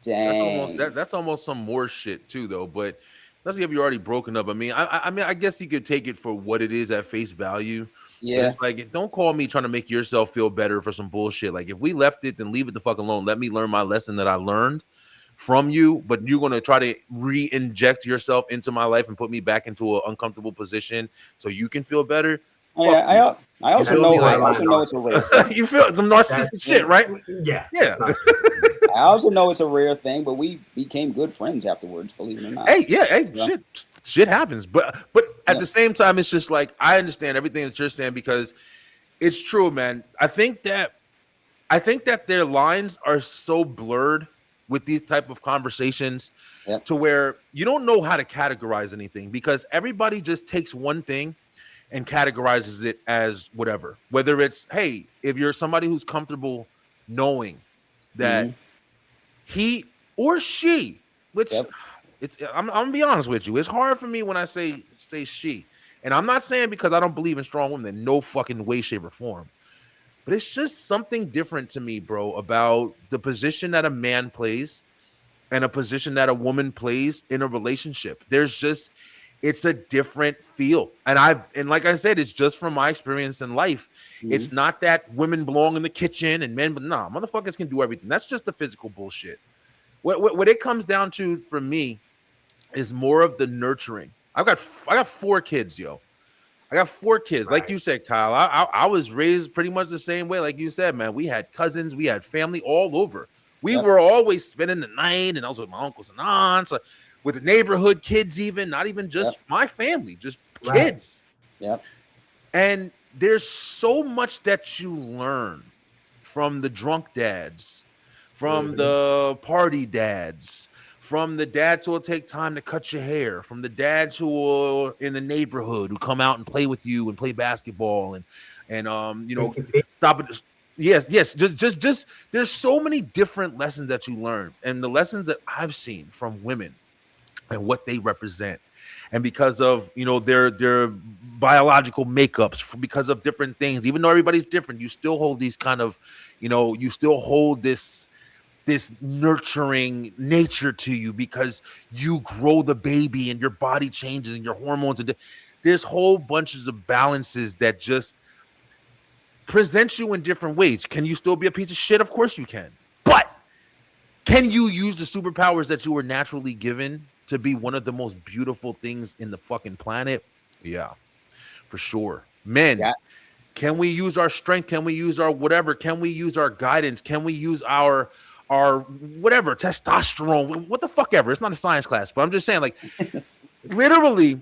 dang. That's almost some more shit too, though. But especially if you're already broken up. I mean, I guess you could take it for what it is at face value. Yeah. But it's like, don't call me trying to make yourself feel better for some bullshit. Like, if we left it, then leave it the fuck alone. Let me learn my lesson that I learned from you. But you're going to try to re-inject yourself into my life and put me back into an uncomfortable position so you can feel better. Yeah, I also know it's a rare thing. You feel some narcissistic shit, right? Yeah. I also know it's a rare thing, but we became good friends afterwards, believe it or not. Shit happens. But at the same time, it's just like, I understand everything that you're saying because it's true, man. I think that their lines are so blurred with these type of conversations to where you don't know how to categorize anything because everybody just takes one thing and categorizes it as whatever. Whether it's, hey, if you're somebody who's comfortable knowing that he or she, which I'm gonna be honest with you, it's hard for me when I say she, and I'm not saying because I don't believe in strong women in no fucking way, shape, or form, but it's just something different to me, bro, about the position that a man plays and a position that a woman plays in a relationship. It's a different feel. And like I said, it's just from my experience in life. It's not that women belong in the kitchen and men, but nah, motherfuckers can do everything. That's just the physical bullshit. What it comes down to for me is more of the nurturing. I got 4 kids, yo. I got 4 kids. Right. Like you said, Kyle, I was raised pretty much the same way. Like you said, man, we had cousins, we had family all over. We were always spending the night, and I was with my uncles and aunts, with the neighborhood kids, even not even just my family, just kids. Yep. And there's so much that you learn from the drunk dads, from the party dads, from the dads who will take time to cut your hair, from the dads who are in the neighborhood who come out and play with you and play basketball and stop it. Yes. Just there's so many different lessons that you learn, and the lessons that I've seen from women and what they represent, and because of their biological makeups, because of different things, even though everybody's different, you still hold these kind of you still hold this nurturing nature to you because you grow the baby and your body changes and your hormones, and there's whole bunches of balances that just present you in different ways. Can you still be a piece of shit? Of course you can. But can you use the superpowers that you were naturally given to be one of the most beautiful things in the fucking planet? Yeah, for sure. Men, Can we use our strength? Can we use our whatever? Can we use our guidance? Can we use our whatever, testosterone? What the fuck ever? It's not a science class, but I'm just saying, like, literally,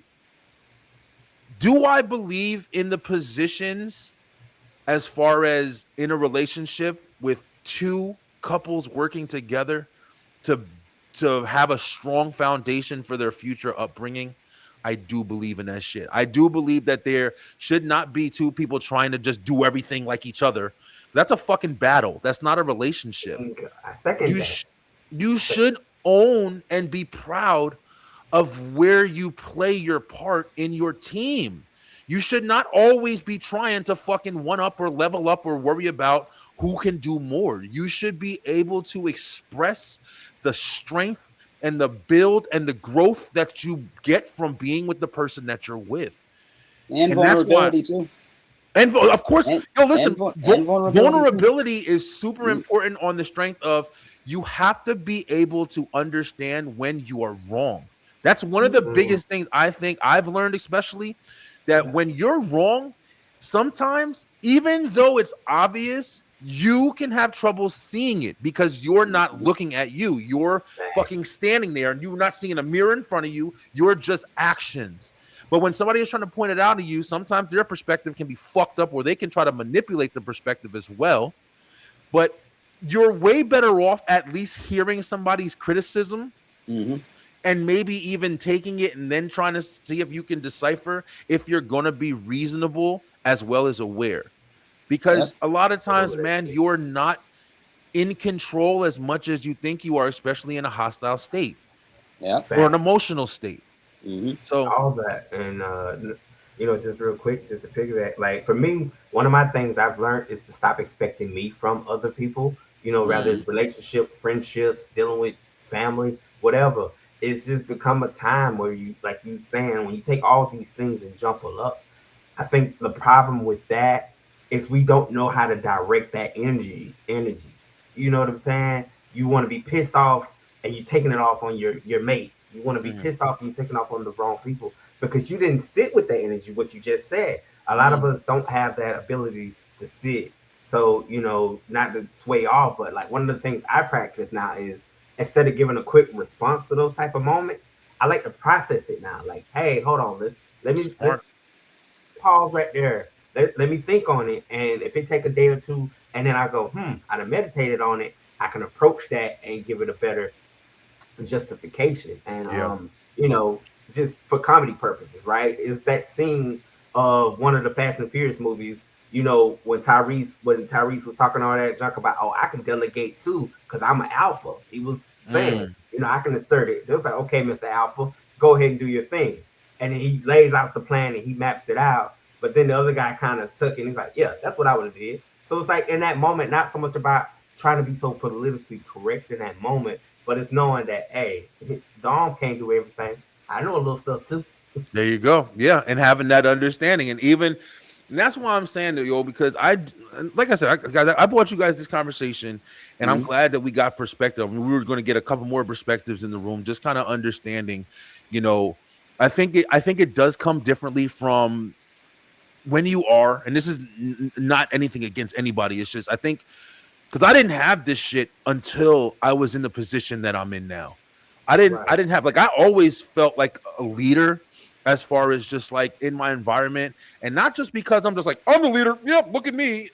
do I believe in the positions as far as in a relationship with two couples working together to have a strong foundation for their future upbringing? I do believe in that shit. I do believe that there should not be two people trying to just do everything like each other. That's a fucking battle. That's not a relationship. You should own and be proud of where you play your part in your team. You should not always be trying to fucking one up or level up or worry about who can do more. You should be able to express the strength and the build and the growth that you get from being with the person that you're with. And vulnerability too. And of course, listen, vulnerability is super important on the strength of you have to be able to understand when you are wrong. That's one of the biggest things I think I've learned, especially that when you're wrong, sometimes, even though it's obvious, you can have trouble seeing it because you're not looking at you. You're fucking standing there and you're not seeing a mirror in front of you. You're just actions. But when somebody is trying to point it out to you, sometimes their perspective can be fucked up or they can try to manipulate the perspective as well. But you're way better off at least hearing somebody's criticism and maybe even taking it and then trying to see if you can decipher if you're going to be reasonable as well as aware. Because a lot of times, man, you're not in control as much as you think you are, especially in a hostile state or an emotional state. So all that, and just real quick, just to piggyback, like for me, one of my things I've learned is to stop expecting me from other people. Rather it's relationship, friendships, dealing with family, whatever. It's just become a time where you, like you saying, when you take all these things and jumble up. I think the problem with that is we don't know how to direct that energy. You know what I'm saying? You want to be pissed off and you're taking it off on your mate. You want to be pissed off and you're taking off on the wrong people because you didn't sit with that energy, what you just said. A lot of us don't have that ability to sit. So, not to sway off, but like one of the things I practice now is instead of giving a quick response to those type of moments, I like to process it now. Like, hey, hold on, let's pause right there. Let me think on it. And if it take a day or two, and then I go, I done meditated on it, I can approach that and give it a better justification. And, just for comedy purposes, right? Is that scene of one of the Fast and Furious movies, when Tyrese was talking all that junk about, I can delegate too, because I'm an alpha. He was saying, I can assert it. It was like, okay, Mr. Alpha, go ahead and do your thing. And then he lays out the plan and he maps it out. But then the other guy kind of took it and he's like, yeah, that's what I would have did. So it's like in that moment, not so much about trying to be so politically correct in that moment, but it's knowing that, hey, Dom can't do everything. I know a little stuff too. There you go. Yeah. And having that understanding. And that's why I'm saying that, because like I said, I brought you guys this conversation and I'm glad that we got perspective. I mean, we were going to get a couple more perspectives in the room, just kind of understanding, I think it does come differently from when you are, and this is not anything against anybody. It's just, I think, because I didn't have this shit until I was in the position that I'm in now. I didn't have, like, I always felt like a leader as far as just like in my environment, and not just because I'm just like, I'm the leader. Yep. Look at me.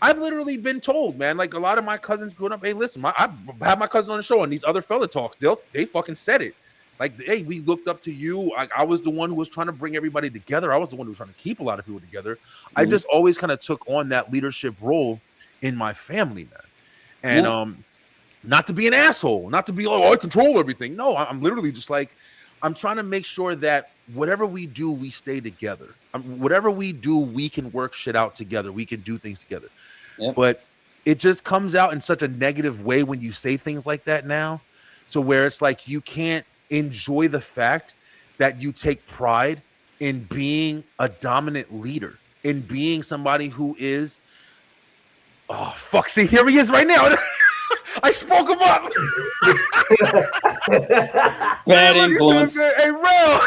I've literally been told, man, like a lot of my cousins growing up, hey, listen, I have my cousin on the show and these other fella talks, they fucking said it. Like, hey, we looked up to you. I was the one who was trying to bring everybody together. I was the one who was trying to keep a lot of people together. I just always kind of took on that leadership role in my family, man. And not to be an asshole, not to be like, I control everything. No, I'm literally just like, I'm trying to make sure that whatever we do, we stay together. Whatever we do, we can work shit out together. We can do things together. But it just comes out in such a negative way when you say things like that now. So where it's like you can't enjoy the fact that you take pride in being a dominant leader, in being somebody who is, oh, fuck, see, here he is right now. I spoke him up. Bad influence. Hey, Rel.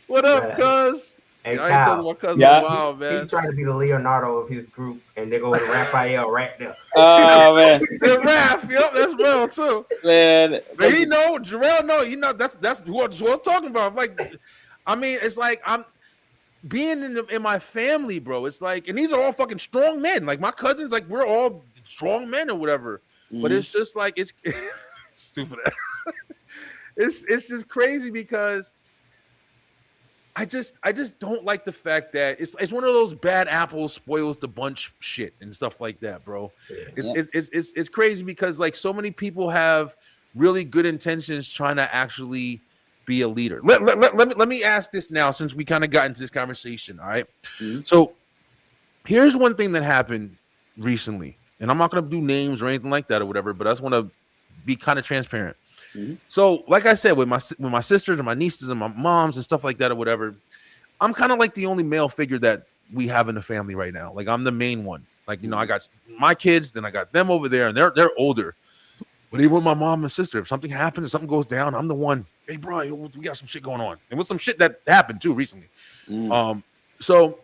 What up, cuz? Hey, I ain't talking Kyle. about cousin Yeah. in a while, man. He's trying to be the Leonardo of his group, and they go with Raphael right there. Oh man, The Raph, yep, that's real too. man. But he know, Jarrell know, that's who I'm talking about. Like, I mean, it's like I'm being in my family, bro. It's like, and these are all fucking strong men. Like my cousins, like we're all strong men or whatever. But it's just like it's stupid. It's just crazy because I just don't like the fact that it's one of those bad apples spoils the bunch shit and stuff like that, bro. Yeah. It's crazy because like so many people have really good intentions trying to actually be a leader. Let me ask this now since we kind of got into this conversation. All right. So here's one thing that happened recently, and I'm not gonna do names or anything like that or whatever, but I just want to be kind of transparent. So, like I said, with my sisters and my nieces and my moms and stuff like that or whatever, I'm kind of like the only male figure that we have in the family right now. Like I'm the main one. Like I got my kids, then I got them over there, and they're older. But even with my mom and sister, if something happens, if something goes down, I'm the one. Hey, bro, we got some shit going on, and with some shit that happened too recently. So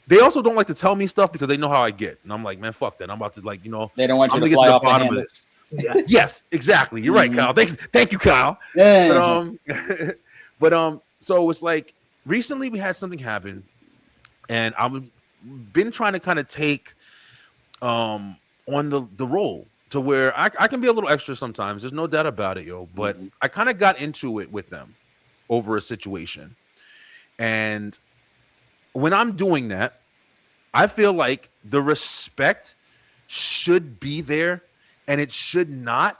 they also don't like to tell me stuff because they know how I get, and I'm like, man, fuck that. I'm about to they don't want you to get fly to the off the bottom handle. of this. Yeah. Yes, exactly. You're right, Kyle. Thank you, Kyle. Yeah. But so it's like recently we had something happen, and I've been trying to kind of take on the role to where I can be a little extra sometimes. There's no doubt about it, yo. But I kind of got into it with them over a situation, and when I'm doing that, I feel like the respect should be there. And it should not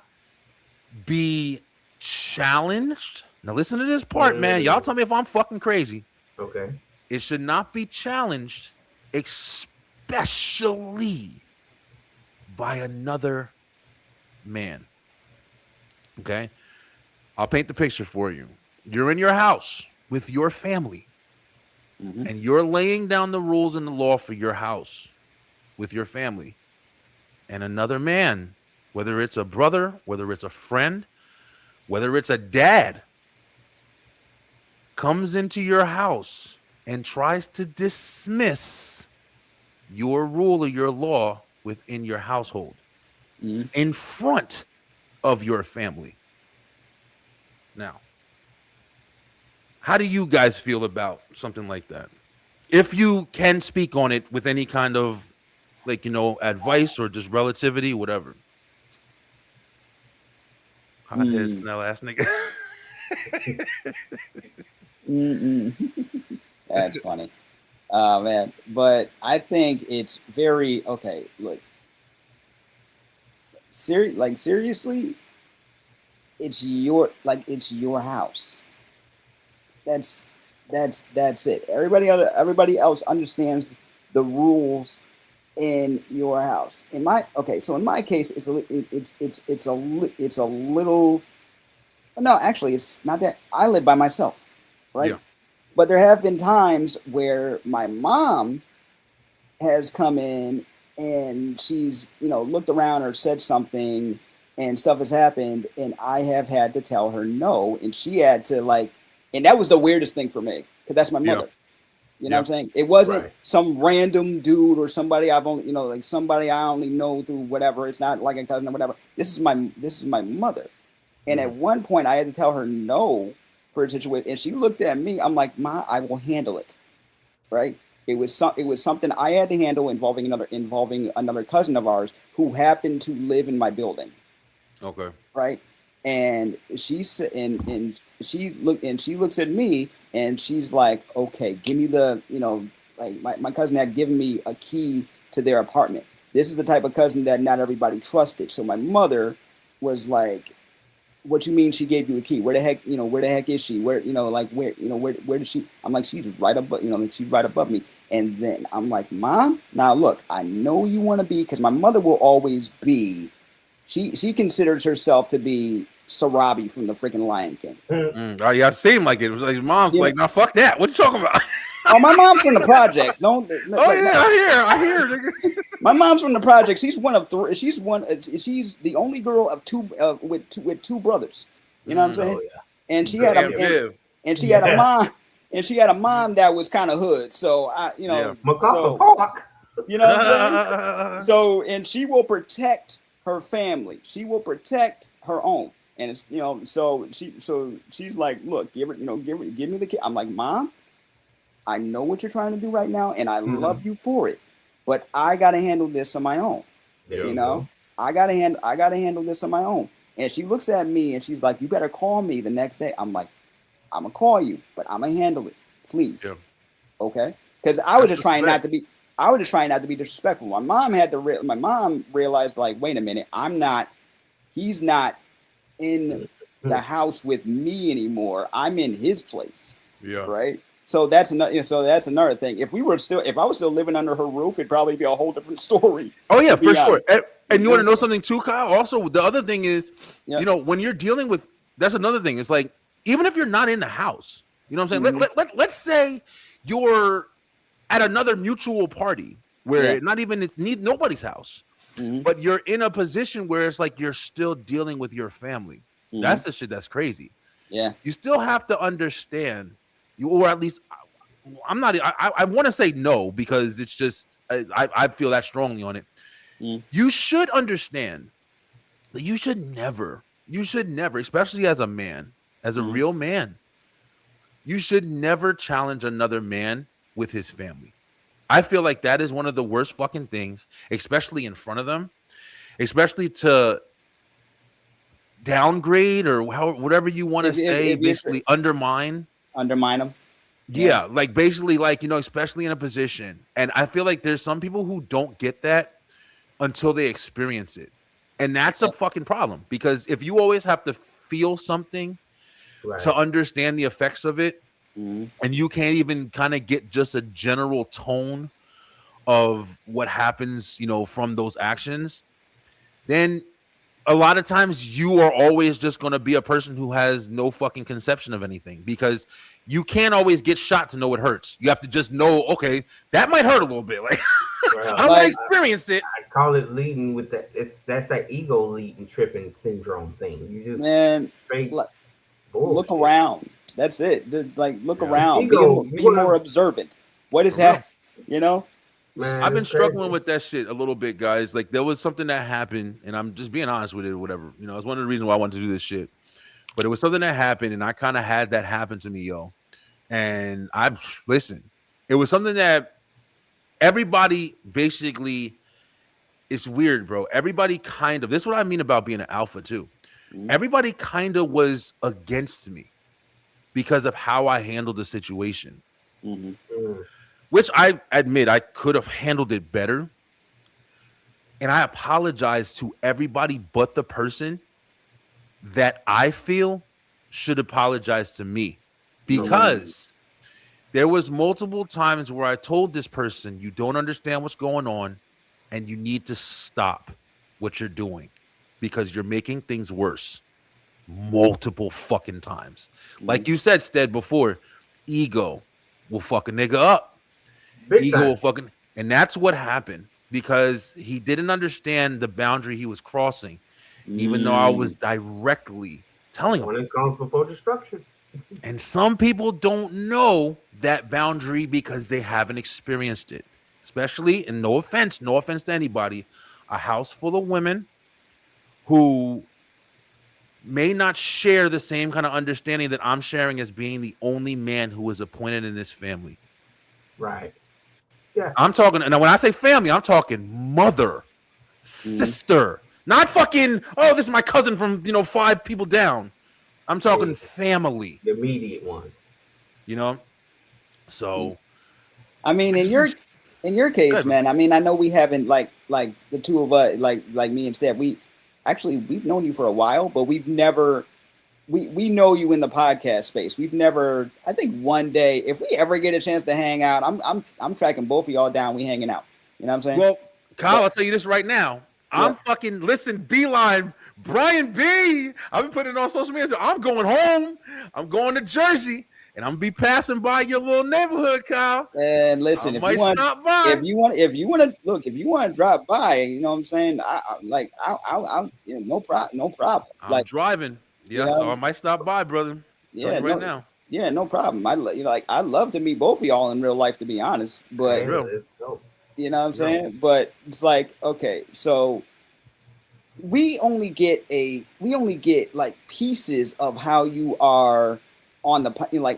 be challenged. Now listen to this part, man. Y'all tell me if I'm fucking crazy. Okay. It should not be challenged, especially by another man. Okay? I'll paint the picture for you. You're in your house with your family, and you're laying down the rules and the law for your house with your family. And another man, whether it's a brother, whether it's a friend, whether it's a dad, comes into your house and tries to dismiss your rule or your law within your household in front of your family. Now, how do you guys feel about something like that? If you can speak on it with any kind of advice or just relativity, whatever. Hot heads in that last nigga. That's funny. Oh man. But I think it's very okay. Look. Seriously, it's your house. That's it. Everybody else understands the rules in your house. In my case, it's a little. No, actually, it's not that. I live by myself, right? Yeah. But there have been times where my mom has come in and she's looked around or said something, and stuff has happened, and I have had to tell her no, and she had to and that was the weirdest thing for me because that's my mother. Yeah. You know what I'm saying? It wasn't Right. some random dude or somebody I've only, somebody I only know through whatever. It's not like a cousin or whatever. This is my mother. And at one point I had to tell her no for a situation. And she looked at me. I'm like, Ma, I will handle it. Right. It was something I had to handle involving another cousin of ours who happened to live in my building. Okay. Right. And she said, and she looks at me and she's like, okay, give me the, my cousin had given me a key to their apartment. This is the type of cousin that not everybody trusted. So my mother was like, what you mean she gave you a key? Where the heck is she? Where did she? I'm like, she's right above, she's right above me. And then I'm like, Mom, now look, I know you want to be, because my mother will always be, she considers herself to be Sarabi from the freaking Lion King. Oh, yeah, it seemed like it. It was like mom's like, nah, fuck that. What you talking about? Oh, my mom's from the projects. I hear, nigga. My mom's from the projects. She's one of three. She's the only girl of two with two brothers. You know what I'm saying? Oh, yeah. And she had a mom. and she had a mom that was kind of hood. So MacArthur Park. You know what I'm saying? So, and she will protect her family. She will protect her own. And it's, so she's like, look, give me the kid. I'm like, Mom, I know what you're trying to do right now, and I love you for it, but I gotta handle this on my own. I gotta handle this on my own. And she looks at me and she's like, you better call me the next day. I'm like, I'm gonna call you, but I'm gonna handle it, please. Yeah. Okay? Because I was just trying not to be disrespectful. My mom realized, like, wait a minute, he's not in the house with me anymore. I'm in his place. Yeah. Right. So that's another thing. If I was still living under her roof, it'd probably be a whole different story. Oh yeah, for sure. And you want to know something too, Kyle? Also, the other thing is, when you're dealing with, that's another thing. It's like, even if you're not in the house, you know what I'm saying? Let's say you're at another mutual party where not even it's nobody's house, but you're in a position where it's like you're still dealing with your family. That's the shit that's crazy. Yeah, you still have to understand. Or at least I'm not. I want to say no because it's just I feel that strongly on it. You should understand that you should never, especially as a man, as a real man, you should never challenge another man with his family. I feel like that is one of the worst fucking things, especially in front of them, especially to downgrade or whatever you want to say, basically undermine them. Yeah, like basically, like, especially in a position. And I feel like there's some people who don't get that until they experience it. And that's a fucking problem, because if you always have to feel something to understand the effects of it, and you can't even kind of get just a general tone of what happens, from those actions, then a lot of times you are always just going to be a person who has no fucking conception of anything, because you can't always get shot to know it hurts. You have to just know, okay, that might hurt a little bit. Like, I'm going to experience it. I call it leading with that. That's that ego leading tripping syndrome thing. You just straight look around. That's it. Look around. Be more observant. What is that? Man, I've been struggling with that shit a little bit, guys. Like, there was something that happened, and I'm just being honest with it or whatever. It's one of the reasons why I wanted to do this shit. But it was something that happened, and I kind of had that happen to me, yo. And it was something that everybody basically, it's weird, bro. Everybody this is what I mean about being an alpha too. Everybody kind of was against me because of how I handled the situation. Which I admit I could have handled it better. And I apologize to everybody but the person that I feel should apologize to me. Because there was multiple times where I told this person, you don't understand what's going on and you need to stop what you're doing because you're making things worse. Multiple fucking times. Like you said, Stead, before, ego will fuck a nigga up. Ego will fucking, and that's what happened, because he didn't understand the boundary he was crossing, even though I was directly telling him. When it comes before destruction. And some people don't know that boundary because they haven't experienced it. Especially, and no offense to anybody, a house full of women who may not share the same kind of understanding that I'm sharing as being the only man who was appointed in this family. Right. Yeah. I'm talking, and when I say family, I'm talking mother, sister, not fucking, this is my cousin from, 5 people down. I'm talking family. The immediate ones. So. I mean, in your case, man, I mean, I know we haven't, like the two of us, like me and Steph, we've known you for a while, but we've never, we know you in the podcast space. We've never, I think one day, if we ever get a chance to hang out, I'm tracking both of y'all down. We hanging out. You know what I'm saying? Well, Kyle, I'll tell you this right now. I'm fucking, listen, Beeline, Brian B. I've been putting it on social media. I'm going home. I'm going to Jersey. And I'm gonna be passing by your little neighborhood, Kyle. And listen, if you want to drop by, you know what I'm saying? I'll no problem. I'm driving. Yeah, so I might stop by, brother. Yeah, right now. Yeah, no problem. I'd love to meet both of y'all in real life, to be honest. For But Hey, real. let's go. you know what I'm No. saying? But it's like, okay, so we only get like pieces of how you are on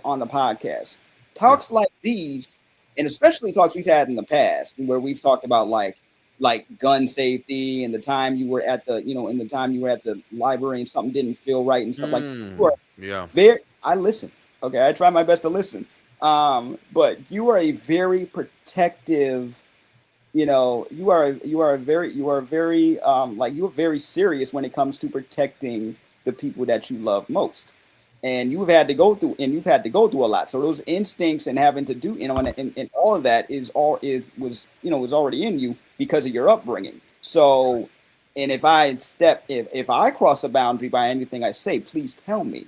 on the podcast. Yeah. Talks like these, and especially talks we've had in the past, where we've talked about like gun safety and the time you were at the in the time you were at the library and something didn't feel right and stuff like that. You are Yeah. very I listen. Okay, I try my best to listen. But you are a very protective, you are very like you're very serious when it comes to protecting the people that you love most, and you've had to go through a lot, so those instincts and having to do, and all of that was already in you because of your upbringing. So, and if I cross a boundary by anything I say, please tell me,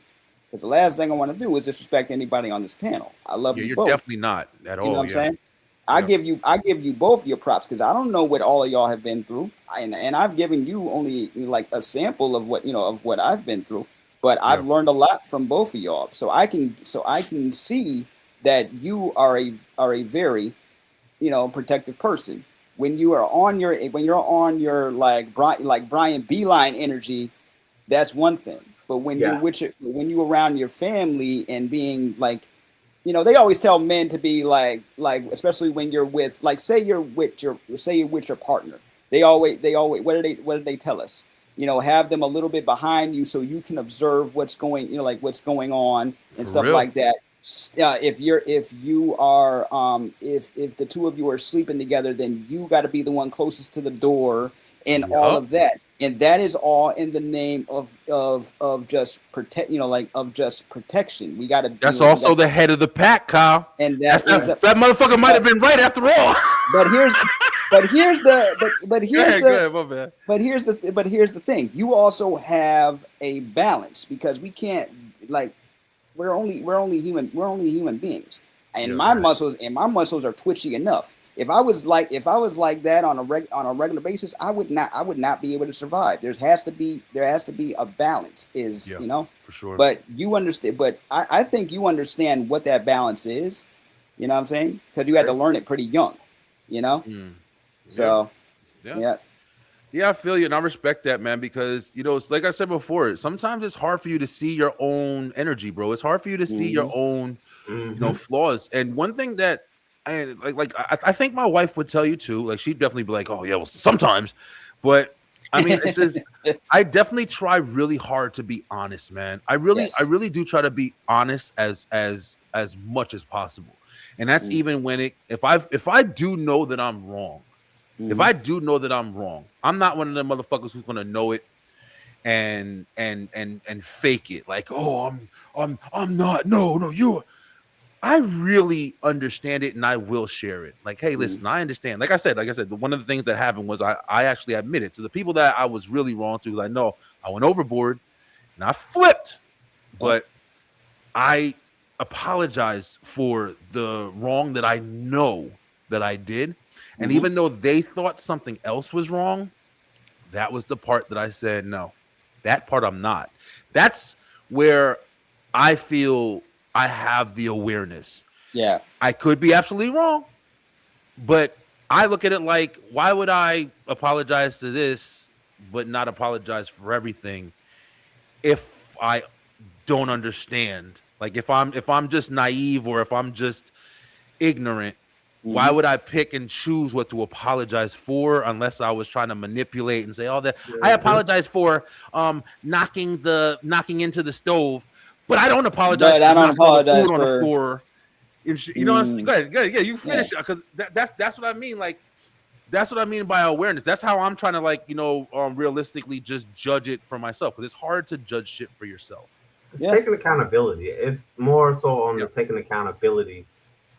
because the last thing I want to do is disrespect anybody on this panel. I love Yeah, you you're both. definitely not at You know what all. I'm Yeah. saying? Yeah. I give you both your props, because I don't know what all of y'all have been through, and I've given you only like a sample of what I've been through, but Yeah. I've learned a lot from both of y'all. So I can see that you are a very, protective person. When you're on your like Brian Beeline energy, that's one thing. But Yeah. when you're around your family and being like, they always tell men to be especially when you're with, like, say you're with your partner. They always what do they tell us? Have them a little bit behind you so you can observe what's going on and For stuff real. like that. If the two of you are sleeping together, then you got to be the one closest to the door and all Yup. of that. And that is all in the name of just of just protection. We got to, That's we got, also the head of the pack, Kyle. and That's that is not, that motherfucker might but have been right after all. but here's but Go here's ahead, go the ahead, my bad. but here's the thing. You also have a balance, because we can't, like, we're only human beings, and Yeah. my muscles are twitchy enough. If I was like that on on a regular basis, I would not be able to survive. There has to be a balance, Yeah, for sure. but you understand, but I think you understand what that balance is. You know what I'm saying? Because you had to Right. learn it pretty young, you know? Mm. Yeah, So yeah. yeah. Yeah, I feel you, and I respect that, man. Because it's like I said before. Sometimes it's hard for you to see your own energy, bro. It's hard for you to see your Hmm. own, Mm-hmm. flaws. And one thing that I think my wife would tell you too. Like, she'd definitely be like, "Oh yeah, well sometimes," but I mean, it's just I definitely try really hard to be honest, man. I Yes. really do try to be honest as much as possible, and that's Mm-hmm. even when if I do know that I'm wrong. If I do know that I'm wrong, I'm not one of them motherfuckers who's gonna know it and fake it. Like, oh, I'm not. No, no, you. I really understand it and I will share it. Like, hey, Mm-hmm. listen, I understand. Like I said, one of the things that happened was I actually admitted to the people that I was really wrong to. 'Cause I know I went overboard and I flipped, Yep. but I apologized for the wrong that I know that I did. And Mm-hmm. even though they thought something else was wrong, that was the part that I said, no, that part I'm not. That's where I feel I have the awareness. Yeah. I could be absolutely wrong, but I look at it like, why would I apologize to this, but not apologize for everything if I don't understand? Like, if I'm just naive or if I'm just ignorant, why Mm-hmm. would I pick and choose what to apologize for unless I was trying to manipulate and say, "Oh, that I Mm-hmm. apologize for knocking into the stove, but I don't apologize But for I don't knocking all the apologize food on the for. floor." You know what I'm saying? Mm, Go ahead, go ahead. Yeah, you yeah. finish because that's what I mean. Like, that's what I mean by awareness. That's how I'm trying to, like, realistically just judge it for myself, because it's hard to judge shit for yourself. It's Yeah. taking accountability. It's more so on Yeah. the taking accountability.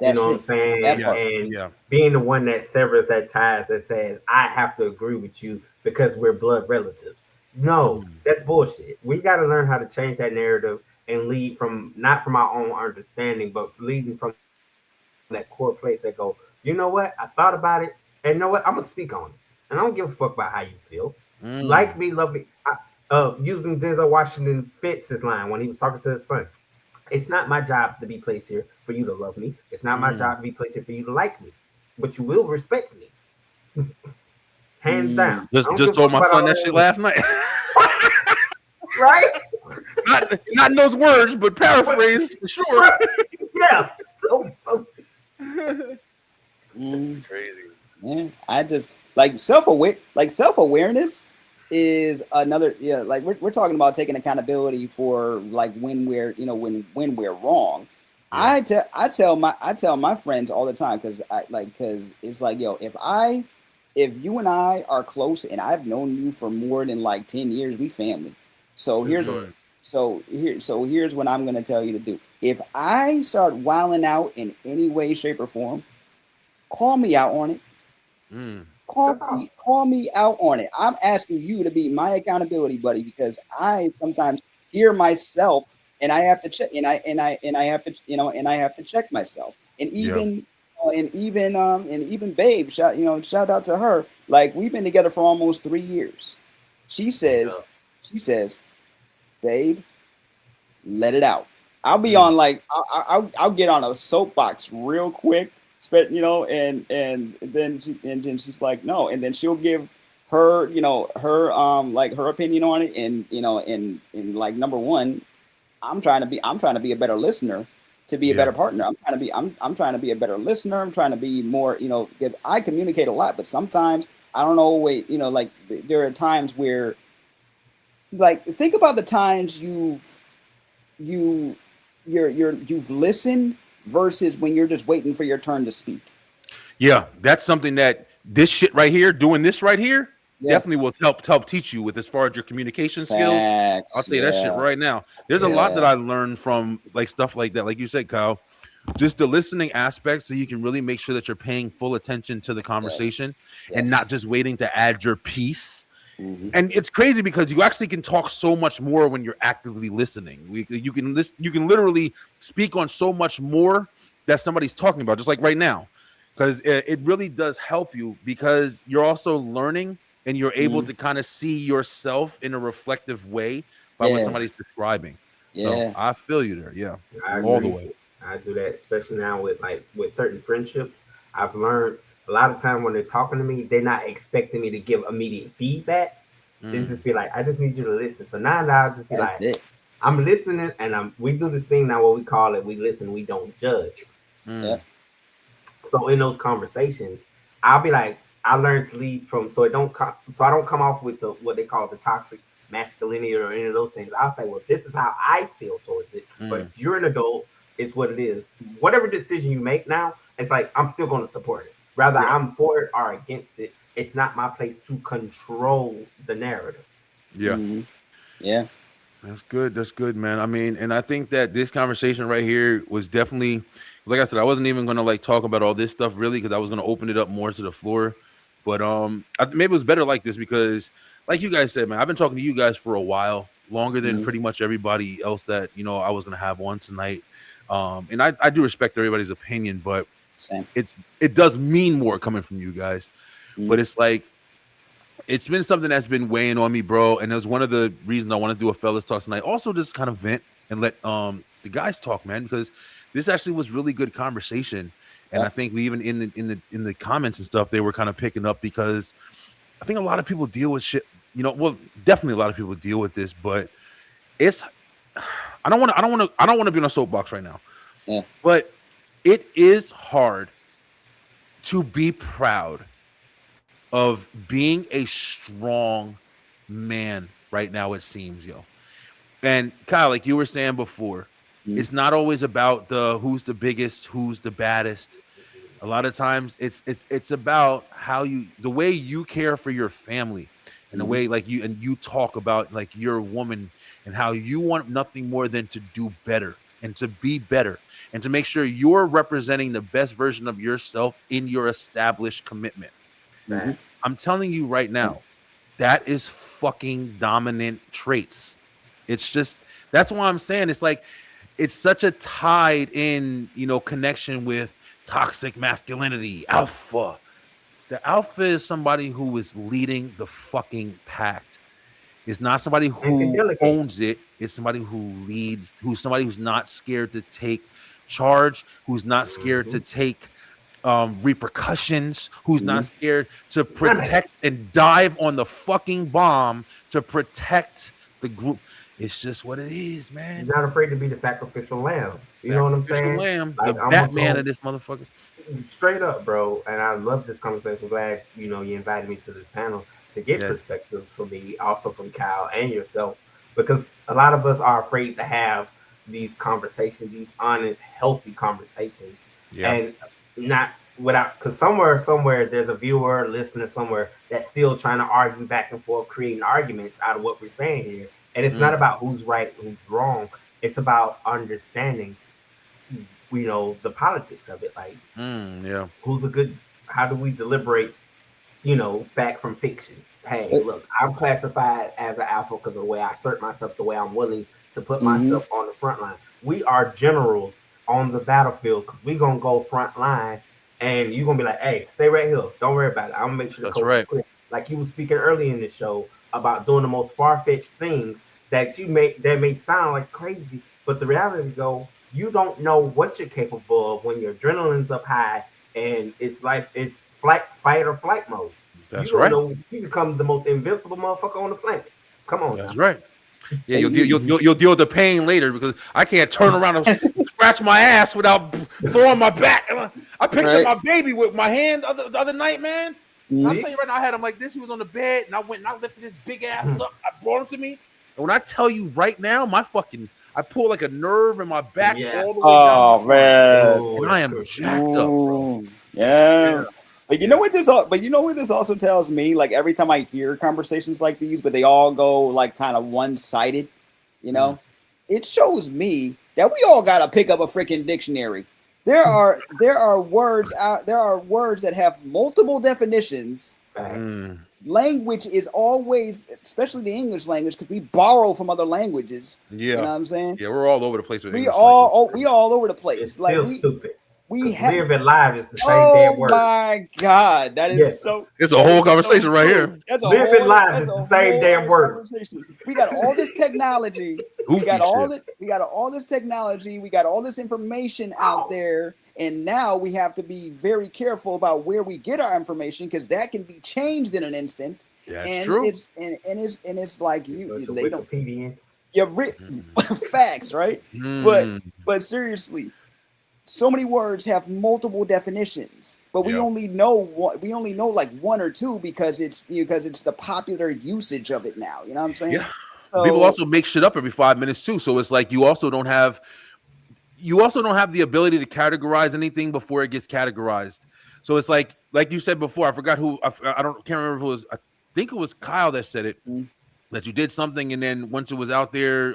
You That's know what I'm it. That saying? part. Yes. And Yeah. being the one that severs that tie that says, I have to agree with you because we're blood relatives. No, Mhm. that's bullshit. We got to learn how to change that narrative and lead from not from our own understanding, but leading from that core place that go, you know what? I thought about it. And you know what? I'm going to speak on it. And I don't give a fuck about how you feel. Like me, love Mm. me. Using Denzel Washington Fitz's line when he was talking to his son. It's not my job to be placed here for you to love me. It's not my job to be placed here for you to like me, but you will respect me, hands down. I don't Just give a told fuck my about all son that shit that, last night. right? not in those words, but paraphrase for sure. Right. Yeah. So Mm, Crazy. yeah, I just like self-awareness is another, yeah, like we're talking about taking accountability for like when we're, when we're wrong. Yeah. I tell my friends all the time, because it's like, yo, if you and I are close and I've known you for more than like 10 years, we family. So for here's sure. here's what I'm gonna tell you to do. If I start wilding out in any way, shape, or form, call me out on it. Mm. Call me out on it. I'm asking you to be my accountability buddy, because I sometimes hear myself and I have to check, and I have to, and I have to check myself. And Yeah. even Babe, shout out to her. Like, we've been together for almost 3 years. She says, Yeah. she says, Babe, let it out. I'll be Mm. on, like, I'll get on a soapbox real quick, and then she's like, no, and then she'll give her, like, her opinion on it, and like, number one, I'm trying to be a better listener, to be a Yeah. better partner. I'm trying to be a better listener. I'm trying to be more, because I communicate a lot, but sometimes I don't always, like, there are times where, like, think about the times you you've listened versus when you're just waiting for your turn to speak. Yeah. That's something that this shit right here, doing this right here, Yeah. definitely will help teach you with as far as your communication skills. I'll Facts. tell you that shit Yeah. right now. There's a lot that Yeah. I learned from like stuff like that. Like you said, Kyle, just the listening aspect, so you can really make sure that you're paying full attention to the Yes. conversation and Yes. not just waiting to add your piece. Hmm. And it's crazy because you actually can talk so much more when you're actively listening. You can listen, you can literally speak on so much more that somebody's talking about, just like right now, because it really does help you because you're also learning and you're able Hmm. to kind of see yourself in a reflective way by what Yeah. somebody's describing. So Yeah. I feel you there. Yeah, I all the agree. way. I do that, especially now with certain friendships. I've learned a lot of time when they're talking to me, they're not expecting me to give immediate feedback. They Mm, just be like, I just need you to listen. So now I'll just be That's like, it. I'm listening, and we do this thing now, what we call it, we listen, we don't judge. Yeah. mm, So in those conversations, I'll be like, I learned to lead from, so I don't come off with the what they call the toxic masculinity or any of those things. I'll say, well, this is how I feel towards it, but mm. you're an adult. It's what it is. Whatever decision you make now, it's like I'm still going to support it. Rather Yeah, I'm for it or against it. It's not my place to control the narrative. yeah. Hmm. Yeah. That's good. That's good, man. I mean, and I think that this conversation right here was definitely, like I said, I wasn't even gonna like talk about all this stuff really because I was gonna open it up more to the floor. But maybe it was better like this because, like you guys said, man, I've been talking to you guys for a while, longer than Hmm. pretty much everybody else that I was gonna have on tonight. And I do respect everybody's opinion, but Same. it does mean more coming from you guys. Hmm. But it's like it's been something that's been weighing on me, bro. And it was one of the reasons I want to do a fellas talk tonight. Also, just kind of vent and let the guys talk, man, because this actually was really good conversation. And Yeah. I think we even in the comments and stuff, they were kind of picking up because I think a lot of people deal with shit, well, definitely a lot of people deal with this, but it's I don't want to be on a soapbox right now. Yeah. But it is hard to be proud of being a strong man right now, it seems, yo. And Kyle, like you were saying before, Hmm. it's not always about the who's the biggest, who's the baddest. A lot of times it's about how the way you care for your family and the Hmm. way like you talk about like your woman and how you want nothing more than to do better and to be better and to make sure you're representing the best version of yourself in your established commitment. Hmm. That I'm telling you right now, that is fucking dominant traits. It's just that's why I'm saying it's like it's such a tied in, connection with toxic masculinity, alpha. The alpha is somebody who is leading the fucking pack. It's not somebody And can who delegate. owns it. It's somebody who leads, who's somebody who's not scared to take charge, who's not scared to take repercussions, who's not scared to None of that. protect and dive on the fucking bomb to protect the group. It's just what it is, man. You're not afraid to be the sacrificial lamb. You know what I'm Sacrificial saying? lamb, Like, the I'm Batman gonna of this motherfucker. straight up, bro. And I love this conversation. I'm glad you invited me to this panel to get Yes. perspectives from me, also from Kyle and yourself, because a lot of us are afraid to have these conversations, these honest, healthy conversations, Yeah. and not without, because somewhere there's a viewer, listener somewhere that's still trying to argue back and forth, creating arguments out of what we're saying here. And it's not about who's right, who's wrong. It's about understanding, the politics of it. Like, Yeah. who's a good? How do we deliberate? Fact from fiction. Hey, look, I'm classified as an alpha because of the way I assert myself, the way I'm willing to put myself on the front line. We are generals on the battlefield because we're gonna go front line, and you're gonna be like, "Hey, stay right here. Don't worry about it. I'm gonna make sure the coast is clear." Like you were speaking early in the show about doing the most far-fetched things that may sound like crazy, but the reality go, you don't know what you're capable of when your adrenaline's up high and it's fight or flight mode. That's you right. Know, you become the most invincible motherfucker on the planet. Come on, that's now. right. Yeah, you'll deal with the pain later because I can't turn around and scratch my ass without throwing my back. I picked up my baby with my hand the other night, man. I'll tell you right now, I had him like this. He was on the bed, and I went and I lifted his big ass up. I brought him to me, and when I tell you right now, I pull like a nerve in my back all the way down. Oh man, and I am jacked up, bro. Yeah. But you know what this also tells me? Like every time I hear conversations like these, but they all go like kind of one-sided, it shows me that we all gotta pick up a freaking dictionary. There are words that have multiple definitions. Language is always, especially the English language, because we borrow from other languages. Yeah, you know what I'm saying? Yeah, we're all over the place with we all over the place. It's still stupid. We live and live is the same damn word. Oh my god, that is so. It's a whole conversation right here. Live and live is the same damn word. We got all this technology. We got all this technology. We got all this information out there, and now we have to be very careful about where we get our information because that can be changed in an instant. That's true. It's like they don't. Wikipedians. Facts, right? But seriously. So many words have multiple definitions, but we only know like one or two because it's the popular usage of it now. You know what I'm saying? Yeah. So, people also make shit up every 5 minutes too. So it's like you also don't have the ability to categorize anything before it gets categorized. So it's like you said before. I forgot who. Can't remember if it was. I think it was Kyle that said it. That you did something and then once it was out there,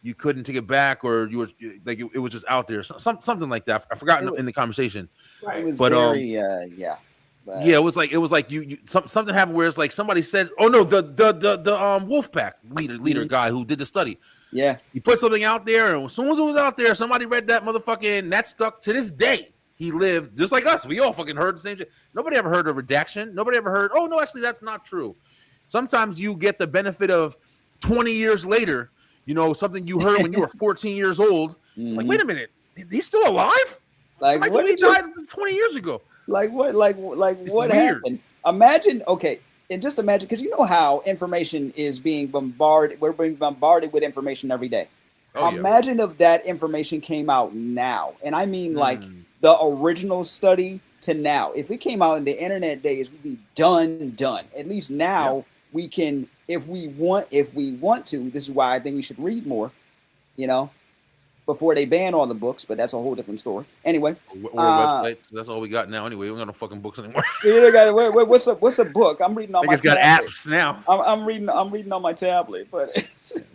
you couldn't take it back, or you were like it was just out there, something like that. I forgot in the conversation. Right. It was very it was like you something happened where it's like somebody says, "Oh no, the Wolfpack leader guy who did the study." Yeah, he put something out there, and as soon as it was out there, somebody read that motherfucker, and that stuck to this day. He lived just like us. We all fucking heard the same shit. Nobody ever heard of redaction. Nobody ever heard, "Oh no, actually that's not true." Sometimes you get the benefit of 20 years later. Something you heard when you were 14 years old. Like, wait a minute, he's still alive? Like, what he died 20 years ago? Like what? Like what happened? Imagine, and just imagine, because you know how information is being bombarded. We're being bombarded with information every day. Imagine if that information came out now, and I mean like the original study to now. If it came out in the internet days, we'd be done. At least now we can. If we want to, this is why I think we should read more, before they ban all the books, but that's a whole different story. Anyway. Or websites, that's all we got now anyway. We don't got no fucking books anymore. What's a book? I'm reading on my tablet. It's got apps now. I'm reading on my tablet, but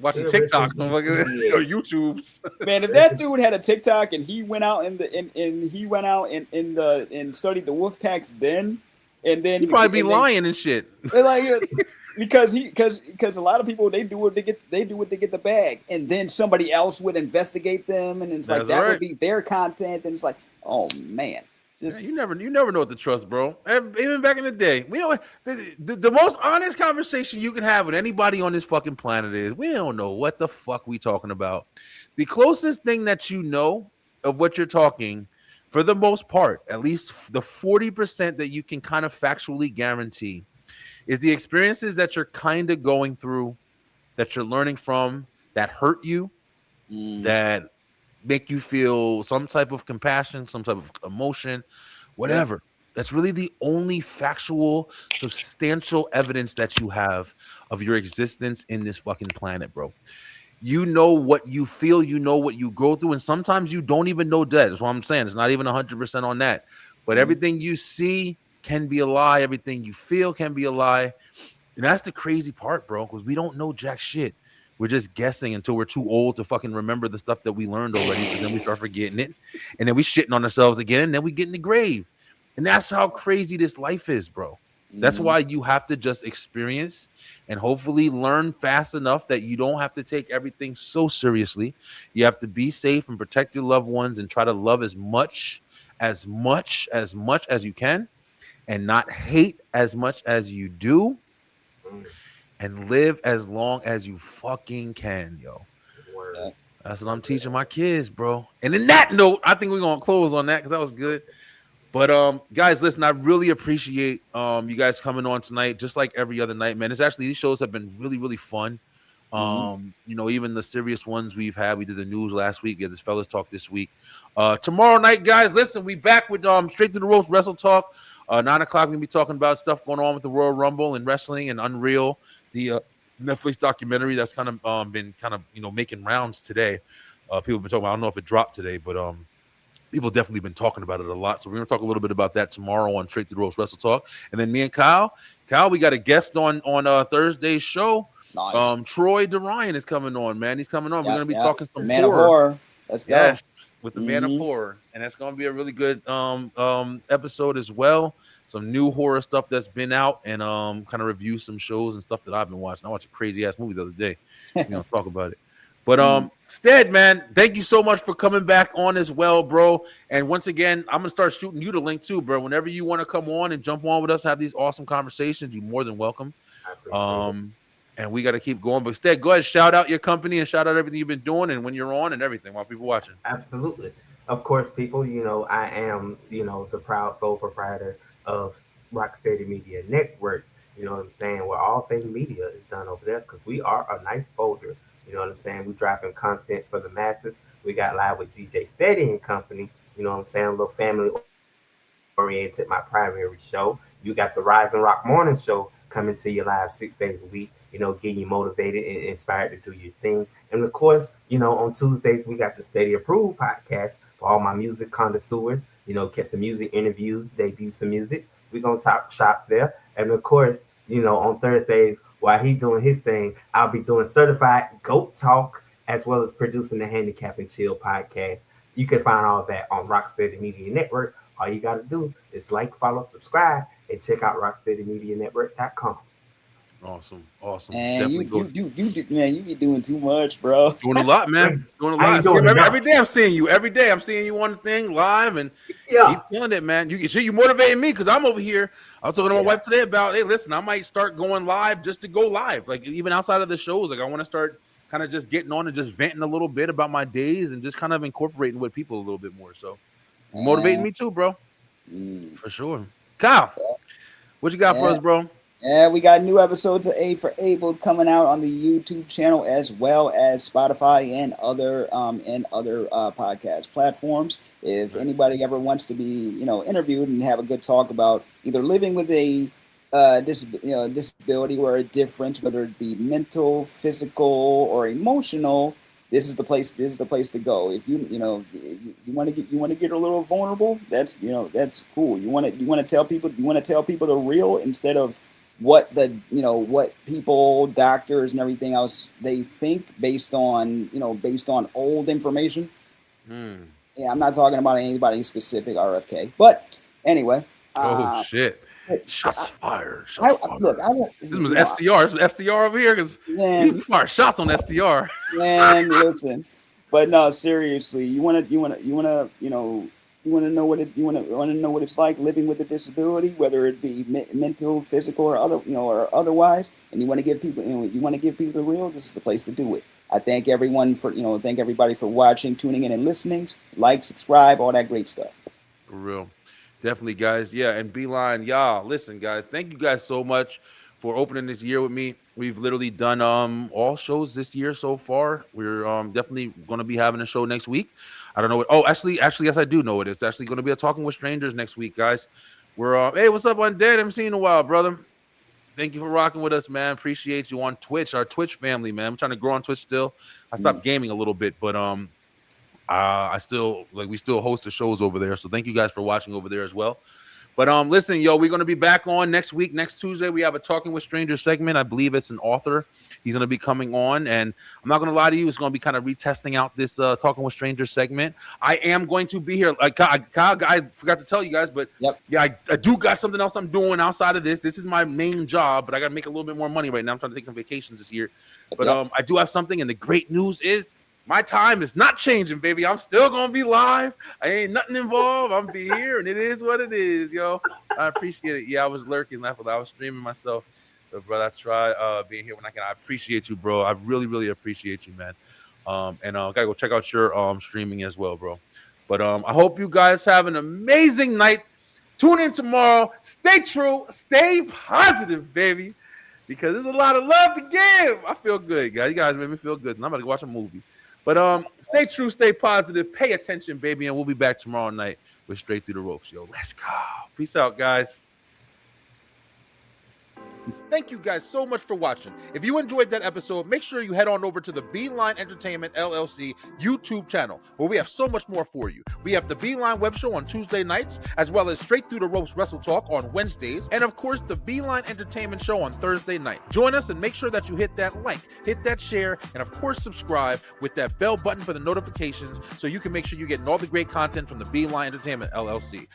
watching TikTok or YouTube's. Man, if that dude had a TikTok and he went out and studied the wolf packs then, and then he'd probably be lying and shit. Like because a lot of people they do what they get the bag, and then somebody else would investigate them, and it's like that would be their content, and it's like, oh man, Yeah, Just you never know what to trust, bro. Even back in the day, we know the most honest conversation you can have with anybody on this fucking planet is we don't know what the fuck we talking about. The closest thing that you know of what you're talking, for the most part, at least the 40% that you can kind of factually guarantee, is the experiences that you're kind of going through, that you're learning from, that hurt you, mm, that make you feel some type of compassion, some type of emotion, yeah. whatever. That's really the only factual, substantial evidence that you have of your existence in this fucking planet, bro. You know what you feel, you know what you go through, and sometimes you don't even know that. That's what I'm saying. It's not even 100% on that. But Mm, everything you see can be a lie. Everything you feel can be a lie. And that's the crazy part, bro, because we don't know jack shit. We're just guessing until we're too old to fucking remember the stuff that we learned already, because then we start forgetting it. And then we shitting on ourselves again, and then we get in the grave. And that's how crazy this life is, bro. That's mm, why you have to just experience and hopefully learn fast enough that you don't have to take everything so seriously. You have to be safe and protect your loved ones and try to love as much as you can, and not hate as much as you do, Mm, and live as long as you fucking can, yo. yeah. words. That's what Love I'm it. teaching my kids, bro. And in that note, I think we're gonna close on that because that was good. But guys, listen, I really appreciate you guys coming on tonight, just like every other night, man. It's actually, these shows have been really, really fun. Mm, Even the serious ones we've had. We did the news last week. We had this fellas talk this week. Tomorrow night, guys, listen, we back with Straight to the Ropes Wrestle Talk. 9 o'clock, we're gonna be talking about stuff going on with the Royal Rumble and wrestling and Unreal, the Netflix documentary that's kind of been kind of making rounds today. People have been talking about, I don't know if it dropped today, but people definitely been talking about it a lot. So we're gonna talk a little bit about that tomorrow on Straight to the Ropes Wrestle Talk. And then me and Kyle, we got a guest on Thursday's show. nice. Troy DeRyan is coming on, man. He's coming on. We're Yep, gonna be yep. talking The some man of horror. horror. Let's go. Yes, with the man of Mm-hmm. horror, and that's gonna be a really good episode as well. Some new horror stuff that's been out, and kind of review some shows and stuff that I've been watching. I watched a crazy ass movie the other day. We're gonna talk about it. But Mm. Stead, man, thank you so much for coming back on as well, bro. And once again, I'm gonna start shooting you the link too, bro. Whenever you want to come on and jump on with us, have these awesome conversations, you're more than welcome. I appreciate it. And we got to keep going. But Stead, go ahead, shout out your company and shout out everything you've been doing and when you're on and everything while people watching. Absolutely. Of course, people, I am, the proud sole proprietor of Rocksteady Media Network. You know what I'm saying? Where all things media is done over there because we are a nice folder. You know what I'm saying? We dropping content for the masses. We got live with DJ Steady and Company. You know what I'm saying? A little family oriented, my primary show. You got the Rise and Rock Morning Show coming to you live 6 days a week, getting you motivated and inspired to do your thing. And of course, on Tuesdays, we got the Steady Approved podcast for all my music connoisseurs, catch some music interviews, debut some music. We're going to talk shop there. And of course, on Thursdays, while he doing his thing, I'll be doing Certified GOAT Talk as well as producing the Handicap and Chill podcast. You can find all that on Rocksteady Media Network. All you got to do is like, follow, subscribe, and check out rocksteadymedianetwork.com. Awesome. And Definitely go. man, you be doing too much, bro. Doing a lot, man. Doing a I lot. ain't doing Every enough. day I'm seeing you. Every day I'm seeing you on the thing live and Yeah. keep feeling it, man. You see, you motivating me because I'm over here. I was talking to my Yeah. wife today about, hey, listen, I might start going live just to go live. Like even outside of the shows, like I want to start kind of just getting on and just venting a little bit about my days and just kind of incorporating with people a little bit more. So motivating me too, bro. Mm. For sure. Kyle, what you got for us, bro? Yeah, we got new episodes of A for Able coming out on the YouTube channel as well as Spotify and other podcast platforms. If anybody ever wants to be, interviewed and have a good talk about either living with a disability or a difference, whether it be mental, physical, or emotional, this is the place. This is the place to go. If you want to get a little vulnerable, that's cool. You want to tell people the real instead of what what people, doctors, and everything else they think based on old information. Yeah, I'm not talking about anybody specific, RFK, but anyway. Shit! Shots fired. Look, this was STR. This was STR over here because we fired shots on STR. Man, listen, but no, seriously, you want to You want to know what it you want to know what it's like living with a disability, whether it be mental, physical, or other or otherwise. And you want to give people you want to give people the real. This is the place to do it. I thank everyone for thank everybody for watching, tuning in, and listening. Like, subscribe, all that great stuff. For real. Definitely, guys. Yeah, and Beeline, y'all, listen, guys, thank you guys so much for opening this year with me. We've literally done all shows this year so far. We're definitely going to be having a show next week. I don't know what. Oh, actually, yes, I do know it. It's actually going to be a Talking with Strangers next week, guys. We're hey, what's up, Undead? I haven't seen you in a while, brother. Thank you for rocking with us, man. Appreciate you on Twitch, our Twitch family, man. I'm trying to grow on Twitch still. I stopped gaming a little bit, but I still we still host the shows over there. So thank you guys for watching over there as well. But listen, yo, we're gonna be back on next week. Next Tuesday, we have a Talking with Strangers segment. I believe it's an author. He's gonna be coming on, and I'm not gonna lie to you, it's gonna be kind of retesting out this Talking with Strangers segment. I am going to be here. Like I forgot to tell you guys, but Yep. yeah, I do got something else I'm doing outside of this. This is my main job, but I gotta make a little bit more money right now. I'm trying to take some vacations this year. But I do have something, and the great news is my time is not changing, baby. I'm still gonna be live. I ain't nothing involved. I'm be here, and it is what it is, yo. I appreciate it. Yeah, I was lurking, laughing. I was streaming myself, but brother, I try being here when I can. I appreciate you, bro. I really, really appreciate you, man. And gotta go check out your streaming as well, bro. But I hope you guys have an amazing night. Tune in tomorrow. Stay true. Stay positive, baby, because there's a lot of love to give. I feel good, guys. You guys made me feel good, and I'm about to go watch a movie. But stay true, stay positive, pay attention, baby, and we'll be back tomorrow night with Straight Through the Ropes. Yo, let's go. Peace out, guys. Thank you guys so much for watching. If you enjoyed that episode, make sure you head on over to the Beeline Entertainment LLC YouTube channel, where we have so much more for you. We have the Beeline Web Show on Tuesday nights, as well as Straight Through the Ropes Wrestle Talk on Wednesdays, and of course, the Beeline Entertainment Show on Thursday night. Join us and make sure that you hit that like, hit that share, and of course, subscribe with that bell button for the notifications so you can make sure you're getting all the great content from the Beeline Entertainment LLC.